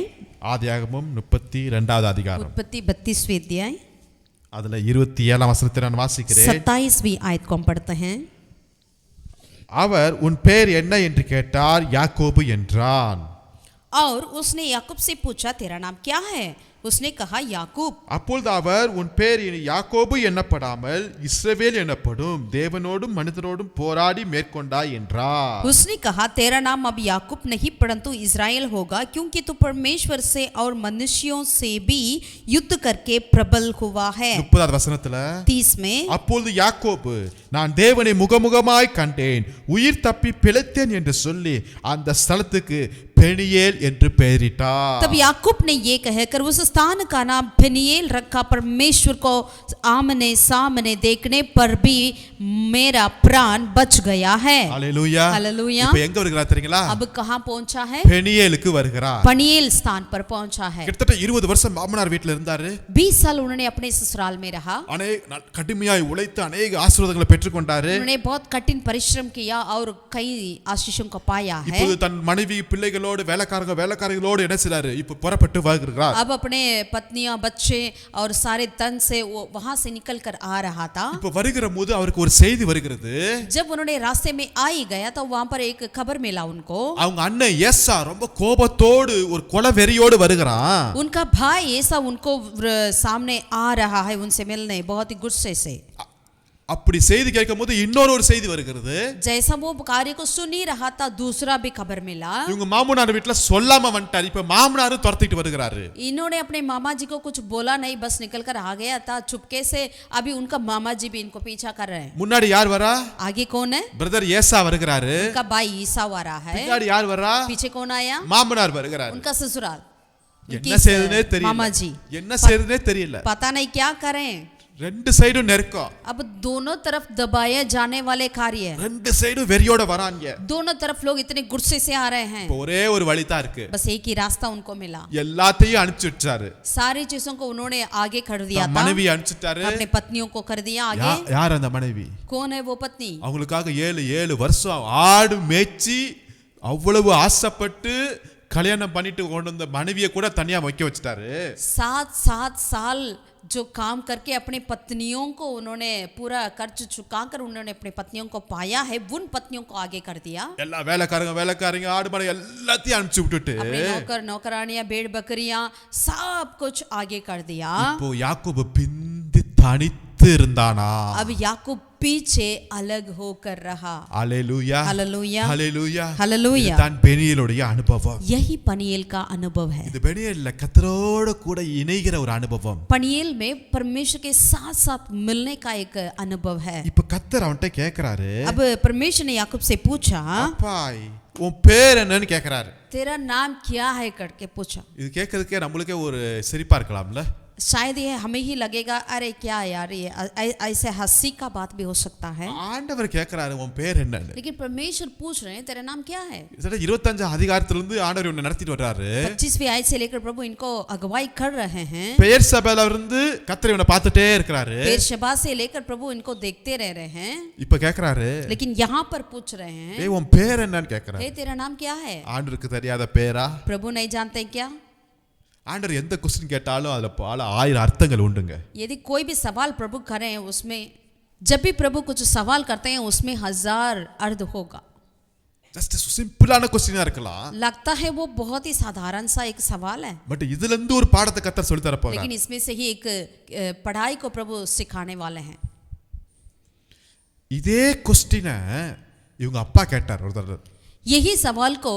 ஆதியாகமம் 32வது அதிகாரம்.
उत्पत्ति 32वें अध्याय
அதுல 27ஆம் வசனத்தை நான் வாசிக்கிறேன்.
27वीं आयत को हम पढ़ते हैं।
அவர் உன் பேர் என்ன என்று கேட்டார். யாக்கோபு என்றான்.
और उसने याकूब से पूछा तेरा नाम क्या है? उसने कहा याकूब।
அப்பொழுது அவர் உன் பேர் இனி யாக்கோபு என்னப்படாமல் இஸ்ரவேல் எனப்படும், தேவனோடும் மனிதரோடும் போராடி மேற்கொண்டாய் என்றார்.
उसने कहा तेरा नाम अब याकूब नहीं परंतु इज़राइल होगा, क्योंकि तू परमेश्वर से और मनुष्यों से भी युद्ध करके प्रबल हुआ है।
30வது வசனத்துல
30 में
அப்பொழுது யாக்கோபு நான் தேவனை முகமுகமாய் கண்டேன், உயிர் தப்பி பிழைத்தேன் என்று சொல்லி அந்த ஸ்தலத்துக்கு பெனியேல் என்று பெயரிட்டார்.
तब याकूब ने ये कहकर उस स्थान का नाम पेनियेल रखा, परमेश्वर को आमने सामने देखने पर भी मेरा प्राण बच गया है।
ஹalleluya
हालेलुया।
இப்போ எங்க வருகிறார் தெரியுங்களா?
अब कहाँ पहुंचा है?
பெனியேலுக்கு வருகிறார்.
पनियेल स्थान पर पहुंचा है।
கிட்டத்தட்ட 20 வருஷம் மாமனார் வீட்ல இருந்தாரு.
20 साल उन्होंने अपने ससुराल में रहा।
அநேக கடுமையாய் உழைத்து அநேக ஆசீர்வாதங்களை பெற்றுக்கொண்டாரு.
उन्होंने बहुत कठिन परिश्रम किया और कई आशीषों को पाया है।
இப்போது தன் மனைவி பிள்ளைகளோடு வேலைக்காரங்களோடு என்ன செய்றாரு? இப்போ புறப்பட்டு வருகிறார்.
अब अपने पत्नियां बच्चे और सारे तन से वो वहां से निकल कर आ रहा था।
இப்போ வருகிற போது அவருக்கு ஒரு செய்தி வருகிறது.
जब उन्होंने रास्ते में आ ही गया तो वहां पर एक खबर मिला उनको।
அவங்க அண்ணன் ஏசா ரொம்ப கோபத்தோடு ஒரு கொலை வெறியோடு வருகிறான்.
उनका भाई ऐसा उनको सामने आ रहा है उनसे मिलने, बहुत ही गुस्से से।
அப்படி செய்தி கேட்கும்போது இன்னொரு செய்தி வருகிறது.
जैसा वो कार्य को सुन ही रहा था दूसरा भी खबर मिला।
இவங்க மாமனார் வீட்ல சொல்லாம வந்துட்டார். இப்ப மாமனார் துரத்திட்டு வருகிறாரு.
इन्होंने अपने मामा जी को कुछ बोला नहीं, बस निकल कर आ गया था चुपके से। अभी उनका मामा जी भी इनको पीछा कर रहे हैं।
முன்னாடி யார் வரா?
आगे कौन है?
பிரதர் ஏசா வருகிறாரு.
उनका भाई ईसा आ रहा है।
பின்னாடி யார் வரா?
पीछे कौन आया?
மாமனார் வருகிறாரு.
उनका ससुराल।
என்ன செய்யறதுனே தெரியல.
मामा जी
என்ன செய்யறதுனே தெரியல.
पता नहीं क्या करें।
ரெண்டு சைடும் நெருக்கம்.
अब दोनों तरफ दबाए जाने वाले कार्य,
ரெண்டு சைடும் வெறியோட வராங்க.
दोनों तरफ लोग इतने गुस्से से आ रहे हैं।
ஒரே ஒரு வழி தான் இருக்கு.
बस एक ही रास्ता उनको मिला।
எல்லாத்தையும் அனுப்பிச்சு விட்டாரு.
सारी चीजों को उन्होंने आगे कर दिया था।
மனைவி அனுப்பிச்சிட்டாரு.
अपने पत्नियों को कर दिया आगे।
யார் அந்த மனைவி?
कौन है वो पत्नी?
அவங்களுக்காக 7 வருஷம் ஆடு மேய்ச்சி அவ்வளவு ஆசைப்பட்டு கல்யாணம் பண்ணிட்டு கொண்டு வந்த மனைவியை கூட தனியா வைக்க வச்சுட்டாரு.
7 साल जो काम करके अपने पत्नियों को उन्होंने पूरा कर्ज चुकाकर उन्होंने अपनी पत्नियों को पाया है, उन पत्नियों को आगे कर दिया।
எல்லா வேலைக்காரங்க ஆடு மாடு எல்லாத்தையும் அனுப்பிச்சு விட்டுட்டு
अपने नौकर नौकरानियां भेड़ बकरियां सब कुछ आगे कर दिया।
இப்போ யாக்கோபு பிந்தி தனித்து இருந்தானா?
अब याकूब पीछे अलग होकर रहा।
அல்லேலூயா
हालेलुया
அல்லேலூயா
हालेलुया।
தான் பெனியேலுடைய அனுபவம்.
यही पनियेल का अनुभव है।
இது பெனியேல்ல கர்த்தரோடு கூட இணைகிற ஒரு அனுபவம்.
पनियेल में परमेश्वर के साथ साथ मिलने का एक अनुभव है।
இப்ப கர்த்தர் அவன்கிட்ட கேக்குறாரு.
अब परमेश्वर ने याकूब से पूछा
அப்பாய் உன் பேர் என்னன்னு கேக்குறாரு.
तेरा नाम क्या है करके पूछा।
இது கேட்கறதுக்கே நம்மளுக்கே ஒரு சிரிப்பா இருக்கலாம்ல.
शायद ये हमें ही लगेगा अरे क्या यार ये ऐसे हंसी का बात भी हो सकता है।
ஆண்டவர் கேக்குறாரு உன் பேர் என்னன்னு.
लेकिन परमेश्वर पूछ रहे हैं तेरा नाम क्या है।
25 அதிகாரத்துல இருந்து ஆண்டவர் இவனை நடத்திட்டு வர்றாரு.
25वीं आयत से लेकर प्रभु इनको अगुवाई कर रहे हैं।
பெயர் சபையில இருந்து கர்த்தர் இவனை பார்த்துட்டே இருக்கிறாரு.
बेरशबा से लेकर प्रभु इनको देखते रह रहे हैं।
இப்ப கேக்குறாரு
लेकिन यहाँ पर पूछ रहे हैं
ஏய் உன் பேர் என்னன்னு கேக்குறாரு.
हे तेरा नाम क्या है।
ஆண்டவருக்கு தெரியாத பேரா?
प्रभु नहीं जानते क्या।
ஆண்டவர் எந்த क्वेश्चन கேட்டாலும் அதுல பல 1000 அர்த்தங்கள் உண்டுங்க.
यदि कोई भी सवाल प्रभु करें उसमें जब भी प्रभु कुछ सवाल करते हैं उसमें 1000 अर्थ होगा।
ஜஸ்ட் சிம்பிளான क्वेश्चनா இருக்கலாம்.
लगता है वो बहुत ही साधारण सा एक सवाल है,
பட் இதுல இருந்து ஒரு பாடத்தை கர்த்தர் சொல்லி தர போறார்.
लेकिन इसमें से ही एक पढ़ाई को प्रभु सिखाने वाले हैं।
இதே क्वेश्चனை இவங்க அப்பா கேட்டார் ஒரு தடவை.
यही सवाल को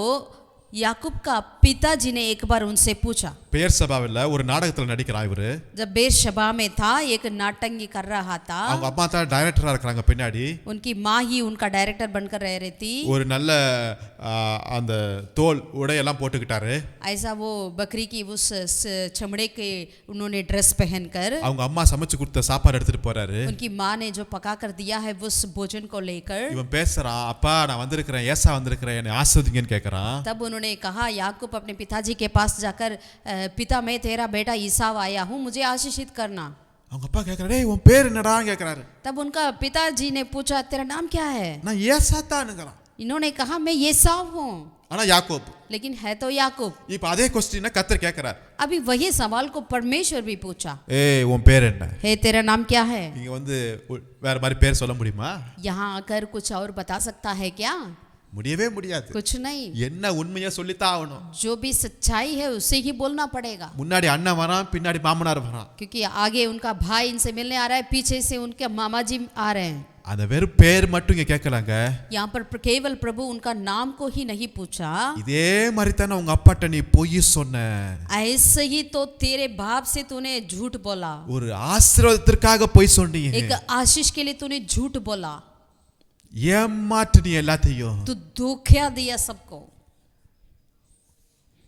याकूब का पिताजी ने एक बार उनसे पूछा।
பெயர் சபாவில ஒரு நாடகத்துல நடிக்கிறான் இவரு.
जब बेरशबा में था एक नाटंगी कर रहा था।
அவங்க அம்மா தான் டைரக்டரா இருக்காங்க பின்னாடி.
उनकी माँ ही उनका डायरेक्टर बनकर रह रही थी।
ஒரு நல்ல அந்த தோல் உடையெல்லாம் போட்டுக்கிட்டாரு.
ऐसा वो बकरी की उस चमड़े के उन्होंने ड्रेस पहनकर
அவங்க அம்மா சமைச்சு கொடுத்த சாப்பாடு எடுத்துட்டு போறாரு.
उनकी माँ ने जो पका कर दिया है उस भोजन को लेकर
இவன் பேசுறான், அப்பா நான் வந்திருக்கிறேன், ஏசா வந்திருக்கிறேன், என்னை ஆசீர்வதிங்கன்னு கேட்கறான்.
तब उन्होंने कहा याकूब अपने पिताजी के पास जाकर पिता मैं तेरा बेटा ईसाव आया हूँ, मुझे आशीषित करना.
அவங்க அப்பா கேட்கறாரு, ஏய் உன் பேர் என்னடான்னு கேட்கறாரு.
तब उनका पिताजी ने पूछा तेरा नाम क्या है?
நான் ஏசா தான்ங்கறான்.
इन्होंने कहा मैं ईसाव हूँ,
ஆனா யாக்கோப்.
लेकिन है तो याकूब.
இப்போ அதே क्वेश्चन கர்த்தர் கேட்கறார்.
अभी वही सवाल को परमेश्वर भी पूछा,
ஏய் உன் பேர் என்ன?
हे तेरा नाम क्या है?
நீங்க வேற மாதிரி பேர் சொல்ல முடியுமா?
यहाँ आकर कुछ और बता सकता है क्या?
முடியவே முடியாது.
कुछ नहीं,
என்ன உண்மையா சொல்லித்தான் ஆகணும்.
जो भी सच्चाई है उसे ही बोलना पड़ेगा.
முன்னாடி அண்ணன் வரான், பின்னாடி மாமனார் வரான்.
क्योंकि आगे उनका भाई इनसे मिलने आ रहा है, पीछे से उनके मामा जी आ रहे हैं.
அந்த வெறும் பேர் மட்டும் இங்க கேட்கலாங்க.
यहाँ पर केवल प्रभु उनका नाम को ही नहीं पूछा.
இதே மாதிரி தானே உங்க அப்பாட்ட நீ பொய் சொன்ன.
ऐसे ही तो तेरे बाप से तूने झूठ बोला,
ஒரு ஆசீர்வாதத்திற்காக பொய் சொன்னீங்க.
एक आशीष के लिए तूने झूठ बोला,
ஏமாற்று நீ எல்லாத்தையும்.
तू धोखा दिया सबको.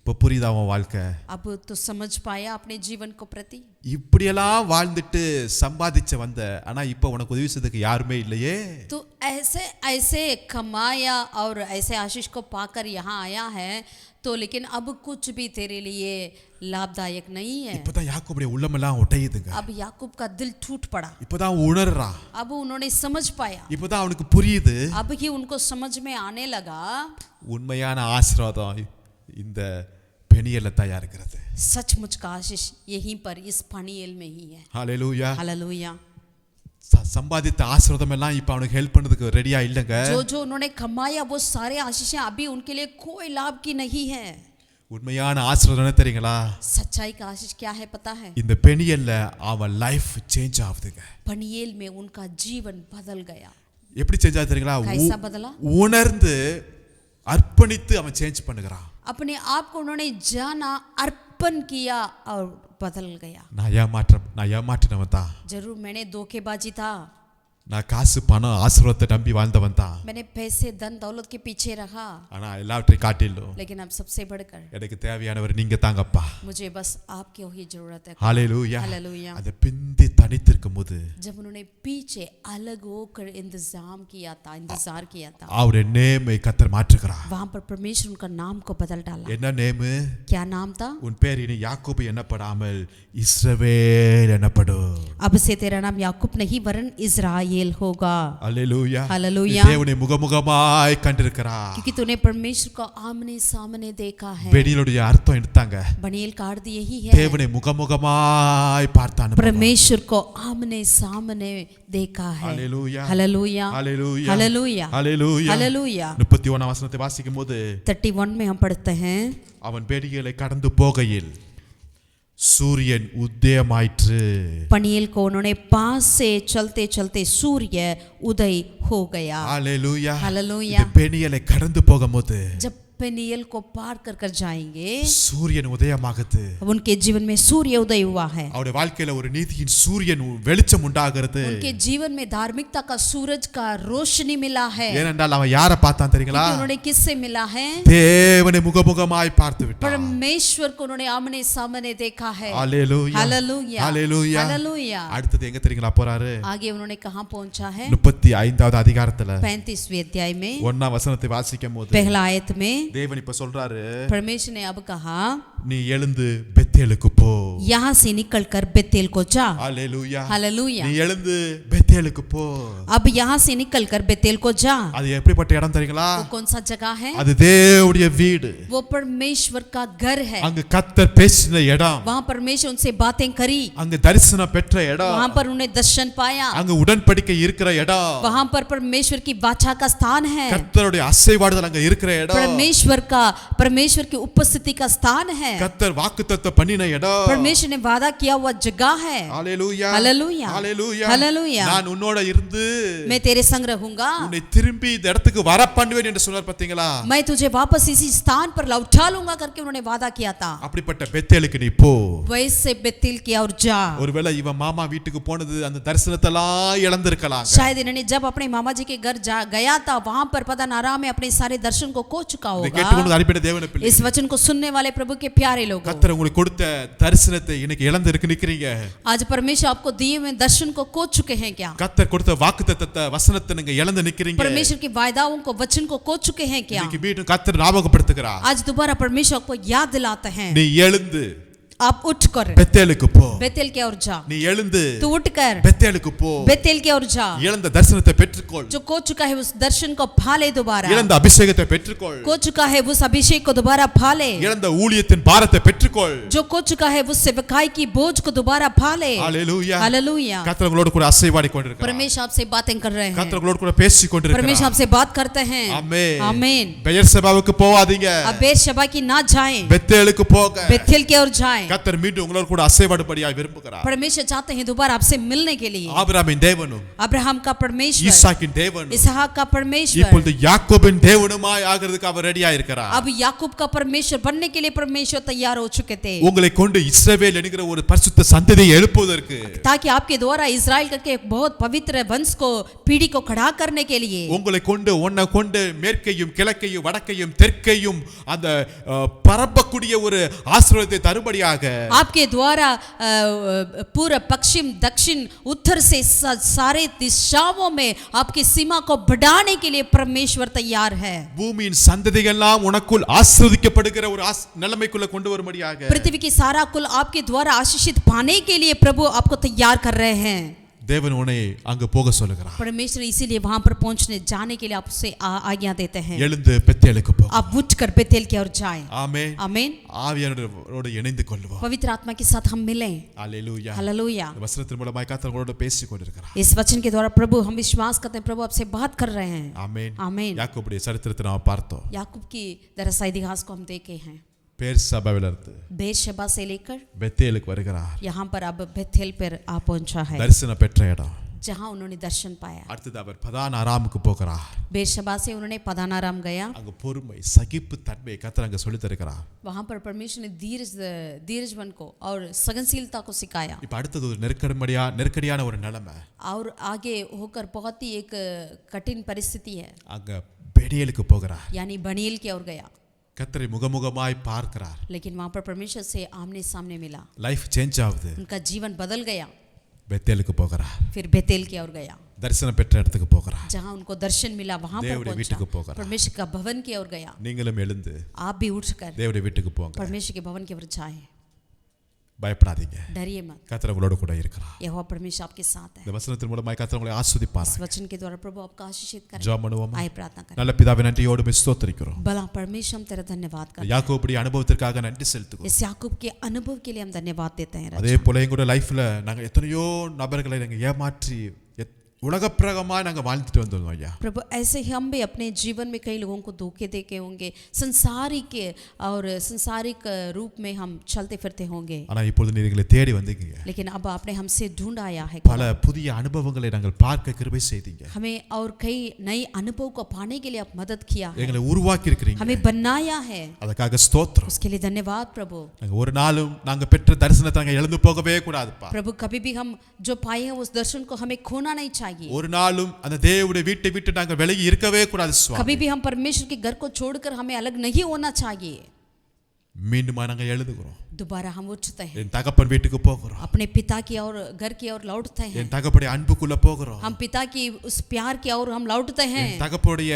இப்போ புரியுதா உன் வாழ்க்கை?
अब तो समझ पाया अपने जीवन को प्रति.
இப்படியெல்லாம் வாழ்ந்துட்டு சம்பாதிச்ச வந்த, ஆனா இப்போ உனக்கு உதவி செய்யறதுக்கு யாருமே இல்லையே.
तो ऐसे ऐसे कमाया और ऐसे आशीष को पाकर यहाँ आया है, तो लेकिन अब कुछ भी तेरे लिए लाभदायक नहीं है.
இப்பதான் யாக்கோபுடைய உள்ளமெல்லாம் ஒட்டையுதுங்க.
अब याकूब का दिल टूट पड़ा.
இப்பதான் உணர்றான்.
अब उन्होंने समझ पाया.
இப்பதான் அவனுக்கு புரியுது.
अब ही उनको समझ में आने लगा.
உண்மையான ஆசீர்வாதம் இந்த பெனியல்ல தயார் இருக்கிறது.
सचमुच का आशीष यहीं पर इस पनिएल में ही है.
ஹalleluya.
हालेलुया.
சம்பாதித்த ஆசீர்வாதம் எல்லாம் இப்ப அவனுக்கு ஹெல்ப் பண்ணதுக்கு ரெடியா இல்லங்க.
जो जो उन्होंने कमाया वो सारे आशीषें अभी उनके लिए कोई लाभ की नहीं है.
உண்மையான ஆசீர்வாதம் என்ன தெரியுங்களா?
सच्चाई का आशीष क्या है पता है?
இந்த பெனியல்ல அவன் லைஃப் சேஞ்ச் ஆகுதுங்க.
पनिएल में उनका जीवन बदल गया.
எப்படி சேஞ்ச் ஆகுது தெரியுங்களா?
कैसा बदला?
உணர்ந்து அர்ப்பணித்து அவன் சேஞ்ச் பண்ணுகிறான்.
अपने आप को उन्होंने जाना, अर्पण किया और बदल गया.
நான் ஏமாற்றினவன் தான்.
जरूर मैंने धोखेबाजी था,
நான் காசு பணம் ஆசீர்வாதத்தை நம்பி வாழ்ந்தவன் தான்.
मैंने पैसे धन दौलत के पीछे रहा,
ஆனா எல்லாவற்றையும் காட்டிலும்
लेकिन अब सबसे बढ़कर
எனக்கு தேவையானவர் நீங்க தாங்கப்பா.
मुझे बस आपकी ही जरूरत है.
ஹalleluya.
हालेलुया.
அது பிந்தி தனித்திருக்கும் போது
जब उन्होंने पीछे अलग होकर इंतजार किया था,
அவருடைய நேமை கர்த்தர் மாற்றுகிறார்.
वहां पर परमेश्वर उनका नाम को बदल डाला.
என்ன நேமு?
क्या नाम था?
உன் பேர் இனி யாக்கோபு என்னப்படாமல் இஸ்ரவேல் என்னப்படும்.
अब से तेरा नाम याकूब नहीं वरन इज़राइल होगा.
ஹalleluya.
हालेलुया.
தேவனை முகமுகமாய் கண்டிருக்கிறார்.
क्योंकि तूने परमेश्वर को आमने सामने देखा है.
பெனியலுடைய அர்த்தம் எடுத்தாங்க.
बनिएल का अर्थ यही है,
தேவனை முகமுகமாய் பார்த்தான்.
परमेश्वर को आमने सामने देखा है.
ஹalleluya.
हालेलुया.
ஹalleluya.
हालेलुया.
ஹalleluya.
हालेलुया.
31 வசனத்தை வாசிக்கும் போது
31 में हम पढ़ते हैं,
அவன் பெனியலை கடந்து போகையில் சூரியன் உதயமாயிற்று.
पनिएल को उन्होंने पास से चलते चलते सूर्य उदय हो गया.
ஹalleluya.
हालेलुया.
இந்த பெனியலை கடந்து போகும்போது
जब पेनियल को पार कर जाएंगे,
சூரியன் உதயமாகுது.
उनके जीवन में सूर्य उदय हुआ है.
அவருடைய வாழ்க்கையில ஒரு நீதியின் சூரியன் வெளிச்சம் உண்டாகிறது.
उनके जीवन में धार्मिकता का सूरज का रोशनी मिला है.
ஏனென்றால் அவன் யாரை பார்த்தான் தெரியுங்களா?
उन्होंने किससे मिला है?
தேவனை முகமுகமாய் பார்த்து விட்டான்.
परमेश्वर को उन्होंने आमने सामने देखा है.
ஹalleluya.
हालेलुया.
ஹalleluya.
हालेलुया.
அடுத்து எங்க தெரியுங்களா போறாரு?
आगे उन्होंने कहाँ पहुंचा है?
35வது அதிகாரத்துல
35वें अध्याय में
1 வசனத்தை வாசிக்கும் போது
पहला आयत में
தேவன் இப்ப சொல்றாரு,
परमेश्वर ने अब कहा
நீ எழுந்து பெத்தேலுக்கு போ.
यहाँ से निकलकर बेतेल को जा.
ஹalleluya.
हालेलुया.
நீ எழுந்து பெத்தேலுக்கு போ.
अब यहाँ से निकलकर बेतेल को जा.
அது எப்படிப்பட்ட இடம் தெரியுங்களா?
वो कौन सा जगह है?
அது தேவனுடைய வீடு.
वो परमेश्वर का घर है.
அங்க கர்த்தர் பேசின இடம்.
वहाँ परमेश्वर उनसे बातें करी.
அங்க தரிசனம் பெற்ற இடம்.
वहाँ पर उन्हें दर्शन पाया.
அங்க உடன்படிக்கை இருக்கிற இடம்.
वहाँ पर परमेश्वर की वाचा का स्थान है.
கர்த்தருடைய அசைவாடுதல் அங்க இருக்கிற இடம்.
परमेश्वर की उपस्थिति का स्थान है.
கர்த்தர் வாக்குத்தத்தம் பண்ணின இடம்.
परमेश्वर ने वादा किया हुआ जगह है।
ஹalleluya
हालेलुया
ஹalleluya
हालेलुया।
நான் உன்னோட இருந்து
मैं तेरे संग रहूंगा,
உன்னை திரும்பி இந்த இடத்துக்கு வர பண்ணுவேன் என்று சொன்னார் பாத்தீங்களா?
मैं तुझे वापस इसी स्थान पर लौटा लूंगा करके उन्होंने वादा किया था।
அப்படிப்பட்ட பெத்தேலுக்கு நீ போ.
वैसे बेतेल की और जा।
ஒருவேளை இவன் மாமா வீட்டுக்கு போனது அந்த தரிசனத்தெல்லாம் இழந்திருக்கலாம்.
शायद इन्होंने जब अपने मामा जी के घर गया था, वहां पर पता नारा में अपने सारे दर्शन को खो चुका होगा।
கேட்டுக்கொண்டு அனுப்பின தேவனே பிள்ளை,
इस वचन को सुनने वाले प्रभु के प्यारे लोग,
கர்த்தர் உங்களுக்கு கொடுத்த தரிசனத்தை இன்னைக்கு இழந்திருக்கு நிக்கிறீங்க.
आज परमेश्वर आपको दिए हुए दर्शन को खो चुके हैं क्या?
கர்த்தர் கொடுத்த வாக்குத்தத்தத்தை வசனத்தை நீங்க இழந்து நிக்கிறீங்க.
परमेश्वर की वायदाओं को वचन को खो चुके हैं क्या?
இன்னைக்கு மீண்டும் கர்த்தர் ஞாபகப்படுத்துகிறார்.
आज दोबारा परमेश्वर आपको याद दिलाते हैं,
நீ எழுந்து
आप उठकर
பெத்தேலுக்கு போ.
बेतेल की ओर जा।
நீ எழுந்து
तू उठकर
பெத்தேலுக்கு போ.
बेतेल की ओर जा।
இழந்த தரிசனத்தை பெற்றுக்கொள்.
जो खो चुका है उस दर्शन को भाले दोबारा।
இழந்த அபிஷேகத்தை பெற்றுக்கொள்.
खो चुका है उस अभिषेक को दोबारा भाले।
இழந்த ஊழியத்தின் பாரத்தை பெற்றுக்கொள்.
जो खो चुका है उस सेवकाई की बोझ को दोबारा भाले।
ஹalleluya
हालेलुया।
கர்த்தர் உங்களோடு கூட அசைவாடி கொண்டிருக்கிறார்.
परमेश्वर आपसे बातें कर रहे हैं,
கர்த்தர் உங்களோடு கூட பேசிக் கொண்டிருக்கிறார்.
परमेश्वर आपसे बात करते हैं।
ஆமென்
आमीन।
பெயர்செபாவுக்கு போகாதீங்க,
अब बेर्शेबा की ना जाएं,
பெத்தேலுக்கு போங்க.
बेथेल की ओर जाएं।
கர்த்தர் மீண்டும் உங்களோடு கூட அசைவாடும்படியாய் விரும்புகிறார்.
परमेश्वर चाहते हैं दोबारा आपसे मिलने के लिए।
ஆபிரகாமின் தேவனும்
अब्राहम का परमेश्वर,
ஈசாக்கின் தேவனும்
इसहाक का परमेश्वर,
இப்பொழுது யாக்கோபின் தேவனுமாய் ஆகிறதுக்கு அவர் ரெடியா இருக்கிறார்.
अब याकूब का परमेश्वर बनने के लिए परमेश्वर तैयार हो चुके थे,
உங்களை கொண்டு இஸ்ரவேல் என்கிற ஒரு பரிசுத்த சந்ததியை எழுப்புவதற்கு,
ताकि आपके द्वारा इजराइल करके एक बहुत पवित्र वंश को, पीढ़ी को खड़ा करने के लिए,
உங்களை கொண்டு உன்னை கொண்டு மேற்கையும் கிழக்கையும் வடக்கையும் தெற்கையும் அந்த பரப்பக்கூடிய ஒரு ஆசீர்வாதத்தை தரும்படியாக,
आपके द्वारा पूर्व पश्चिम दक्षिण उत्तर से सारे दिशाओं में आपकी सीमा को बढ़ाने के लिए परमेश्वर तैयार है।
பூமியின் சந்ததிகளெல்லாம் உனக்குள் ஆசீர்வதிக்கப்படுகிற ஒரு நிலைமைக்குள்ள கொண்டு வரும்படியாக,
पृथ्वी की सारा कुल आपके द्वारा आशीषित पाने के लिए प्रभु आपको तैयार कर रहे हैं।
தேவன் உன்னை அங்கு போக சொல்லுகிறார்.
परमेश्वर इसीलिए वहां पर पहुंचने जाने के लिए आपसे आज्ञा देते हैं।
எழுந்து பெத்தேலுக்கு போ.
आप उठकर बेतेल की ओर जाएं।
ஆமென்
आमीन।
ஆவியானவரோடு இணைந்து கொள்வோம்.
पवित्र आत्मा के साथ हम मिलें।
ஹalleluya
हालेलुया।
வசனத்தின் மூலமாய் கர்த்தர் உங்களோடு பேசிக் கொண்டிருக்கிறார்.
इस वचन के द्वारा प्रभु हम विश्वास करते हैं, प्रभु आपसे बात कर रहे हैं।
ஆமென்
आमीन।
யாக்கோபுடைய சரித்திரத்தை நாம் பார்த்தோம்.
याकूब की दरअसल इतिहास को हम देखे हैं।
பெயர்செபாவிலிருந்து
बेर्शेबा से लेकर
பெத்தேலுக்கு வருகிறார்.
यहाँ पर अब बेथेल पर आ पहुंचा है,
தரிசனம் பெற்ற இடம்.
जहाँ उन्होंने दर्शन पाया।
அடுத்தது அவர் பதான் ஆராமுக்கு போகிறார்.
बेर्शेबा से उन्होंने पदानाराम गया।
அங்க பொறுமை சகிப்பு தன்மை கர்த்தர் அங்க சொல்லி தருகிறார்.
वहाँ पर परमेश्वर ने धीरजवन को और सगनशीलता को सिखाया।
இப்ப அடுத்தது ஒரு நெருக்கடியான ஒரு நிலைமை.
और आगे होकर बहुत ही एक कठिन परिस्थिति है,
அங்க பெனியேலுக்கு போகிறார்.
यानी बनील की ओर गया।
கர்த்தரை முகமுகமாய் பார்க்கிறார்.
लेकिन वहाँ पर परमेश्वर से आमने सामने मिला,
லைஃப் சேஞ்ச் ஆகுது.
उनका जीवन बदल गया।
பெத்தேலுக்கு போகிறார்.
फिर बेतेल की ओर गया,
தரிசனம் பெற்ற இடத்துக்கு போகிறார்.
जहाँ उनको दर्शन मिला वहाँ पर
தேவனுடைய வீட்டுக்கு
पहुंचा।
போகிறார்.
परमेश्वर का भवन की ओर गया।
நீங்களும் எழுந்து
आप भी उठकर
தேவனுடைய வீட்டுக்கு போங்க.
परमेश्वर के भवन की ओर जाएं।
பயப்படாதீங்க,
डरिए मत,
கர்த்தர் உங்களோட கூட இருக்கிறார்.
यहोवा परमेश्वर आपके साथ है।
இந்த வசனத்தின் மூலமாய் கர்த்தர் உங்களை ஆசீர்வதிப்பார்.
इस वचन के द्वारा प्रभु आपका आशीषित करें।
ஜெபம் பண்ணுவோமா?
आए प्रार्थना करें।
நல்ல பிதாவே, நன்றியோடு ஸ்தோத்திரிக்கிறோம்.
भला परमेश्वर हम तेरा धन्यवाद करते हैं।
யாக்கோபுடைய அனுபவத்திற்காக நன்றி செலுத்துகிறோம்.
इस याकूब के अनुभव के लिए हम धन्यवाद देते हैं।
அதே போல எங்களுடைய லைஃப்ல நாங்க எத்தனையோ நபர்களை நாங்க ஏமாற்றி உலகப்பிரகமா நாங்க வாழ்ந்துட்டு வந்தோம் ஐயா.
प्रभु ऐसे ही हम भी अपने जीवन में कई लोगों को धोखे देके होंगे, संसारिक और संसारिक रूप में हम चलते फिरते होंगे,
ஆனா இப்பொழுது நீர் எங்களை தேடி வந்தீங்க.
लेकिन अब आपने हमसे ढूंढ आया है।
பல புதிய அனுபவங்களை நாங்கள் பார்க்க கிருபை செய்தீங்க.
हमें और कई नए अनुभव को पाने के लिए आप मदद किया है,
எங்களை உருவாக்கி இருக்கிறீங்க.
हमें बनाया है,
அதுக்காக ஸ்தோத்திரம்.
उसके लिए धन्यवाद प्रभु।
நாங்க ஒரு நாளும் நாங்க பெற்ற தரிசனத்தை நாங்க இழந்து போகவே கூடாதுப்பா.
प्रभु कभी भी हम जो पाए हैं उस दर्शन को हमें खोना नहीं चाहिए।
ஒரு நாளும் அந்த தேவனுடைய வீட்டை விட்டு நாங்க விலகி இருக்கவே கூடாது சுவாமி.
कभी भी हम परमेश्वर के घर को छोड़कर हमें अलग नहीं होना चाहिए।
மீண்டும் நாங்க எழுதுகிறோம்.
दोबारा हम उठते हैं,
என் தகப்பன் வீட்டுக்கு போகிறோம்.
अपने पिता की और घर की ओर लौटते हैं।
என் தகப்பனுடைய அன்புக்குள்ள போகிறோம்.
हम पिता की उस प्यार की ओर हम लौटते हैं।
என் தகப்பனுடைய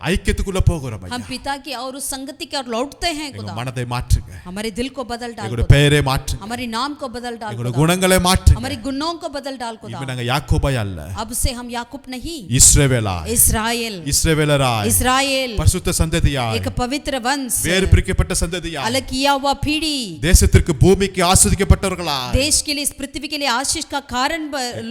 ஐக்கியத்துக்குள்ள போகிறோம் ஐயா.
हम पिता की और उस संगति की ओर लौटते हैं।
எங்க
खुदा
மனதை மாற்றுங்க.
हमारे दिल को बदल डाल,
எங்களுடைய பெயரை மாற்றுங்க.
हमारे नाम को बदल डाल,
எங்களுடைய குணங்களை மாற்றுங்க.
हमारे गुणों को बदल डाल। खुदा
இப்ப நாங்க யாக்கோபாய் அல்ல,
अब से हम याकूब नहीं,
இஸ்ரவேலாய்,
इस्राएल,
இஸ்ரவேலராய்,
इस्राएल,
பரிசுத்த சந்ததியாய்,
एक पवित्र वंश,
வேறு பிரிக்கப்பட்ட சந்ததியாய்,
अलग किया हुआ पीढ़ी,
தேசத்திற்கு பூமிக்கு ஆசீர்வதிக்கப்பட்டவர்களாய்,
देश के लिए इस पृथ्वी के लिए आशीष का कारण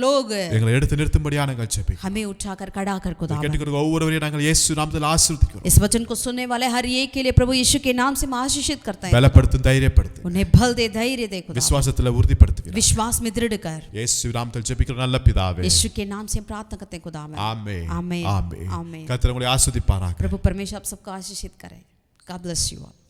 लोग
எங்களை எடுத்து நிறுத்தும்படியா நாங்கள் ஜெபிக்கிறோம்.
हमें उठाकर खड़ा कर खुदा
கேட்டுக்கிற ஒவ்வொருவரையும் நாங்கள் இயேசு நாமத்தில் நாமத்தில் ஆசீர்வதிக்கிறோம்.
इस वचन को सुनने वाले हर एक के लिए प्रभु यीशु के नाम से मैं आशीषित करता है।
பலப்படுத்தும், தைரியப்படுத்தும்,
उन्हें बल दे, धैर्य दे खुदा,
விசுவாசத்துல உறுதிப்படுத்துகிறார்.
विश्वास में दृढ़ कर।
இயேசு நாமத்தில் ஜெபிக்கிற நல்ல பிதாவே,
यीशु के नाम से हम प्रार्थना करते हैं खुदा में।
ஆமென்,
आमीन,
ஆமென்.
आमीन।
கர்த்தர் உங்களை ஆசீர்வதிப்பாராக.
प्रभु परमेश्वर आप सबको आशीषित करे। God bless you all.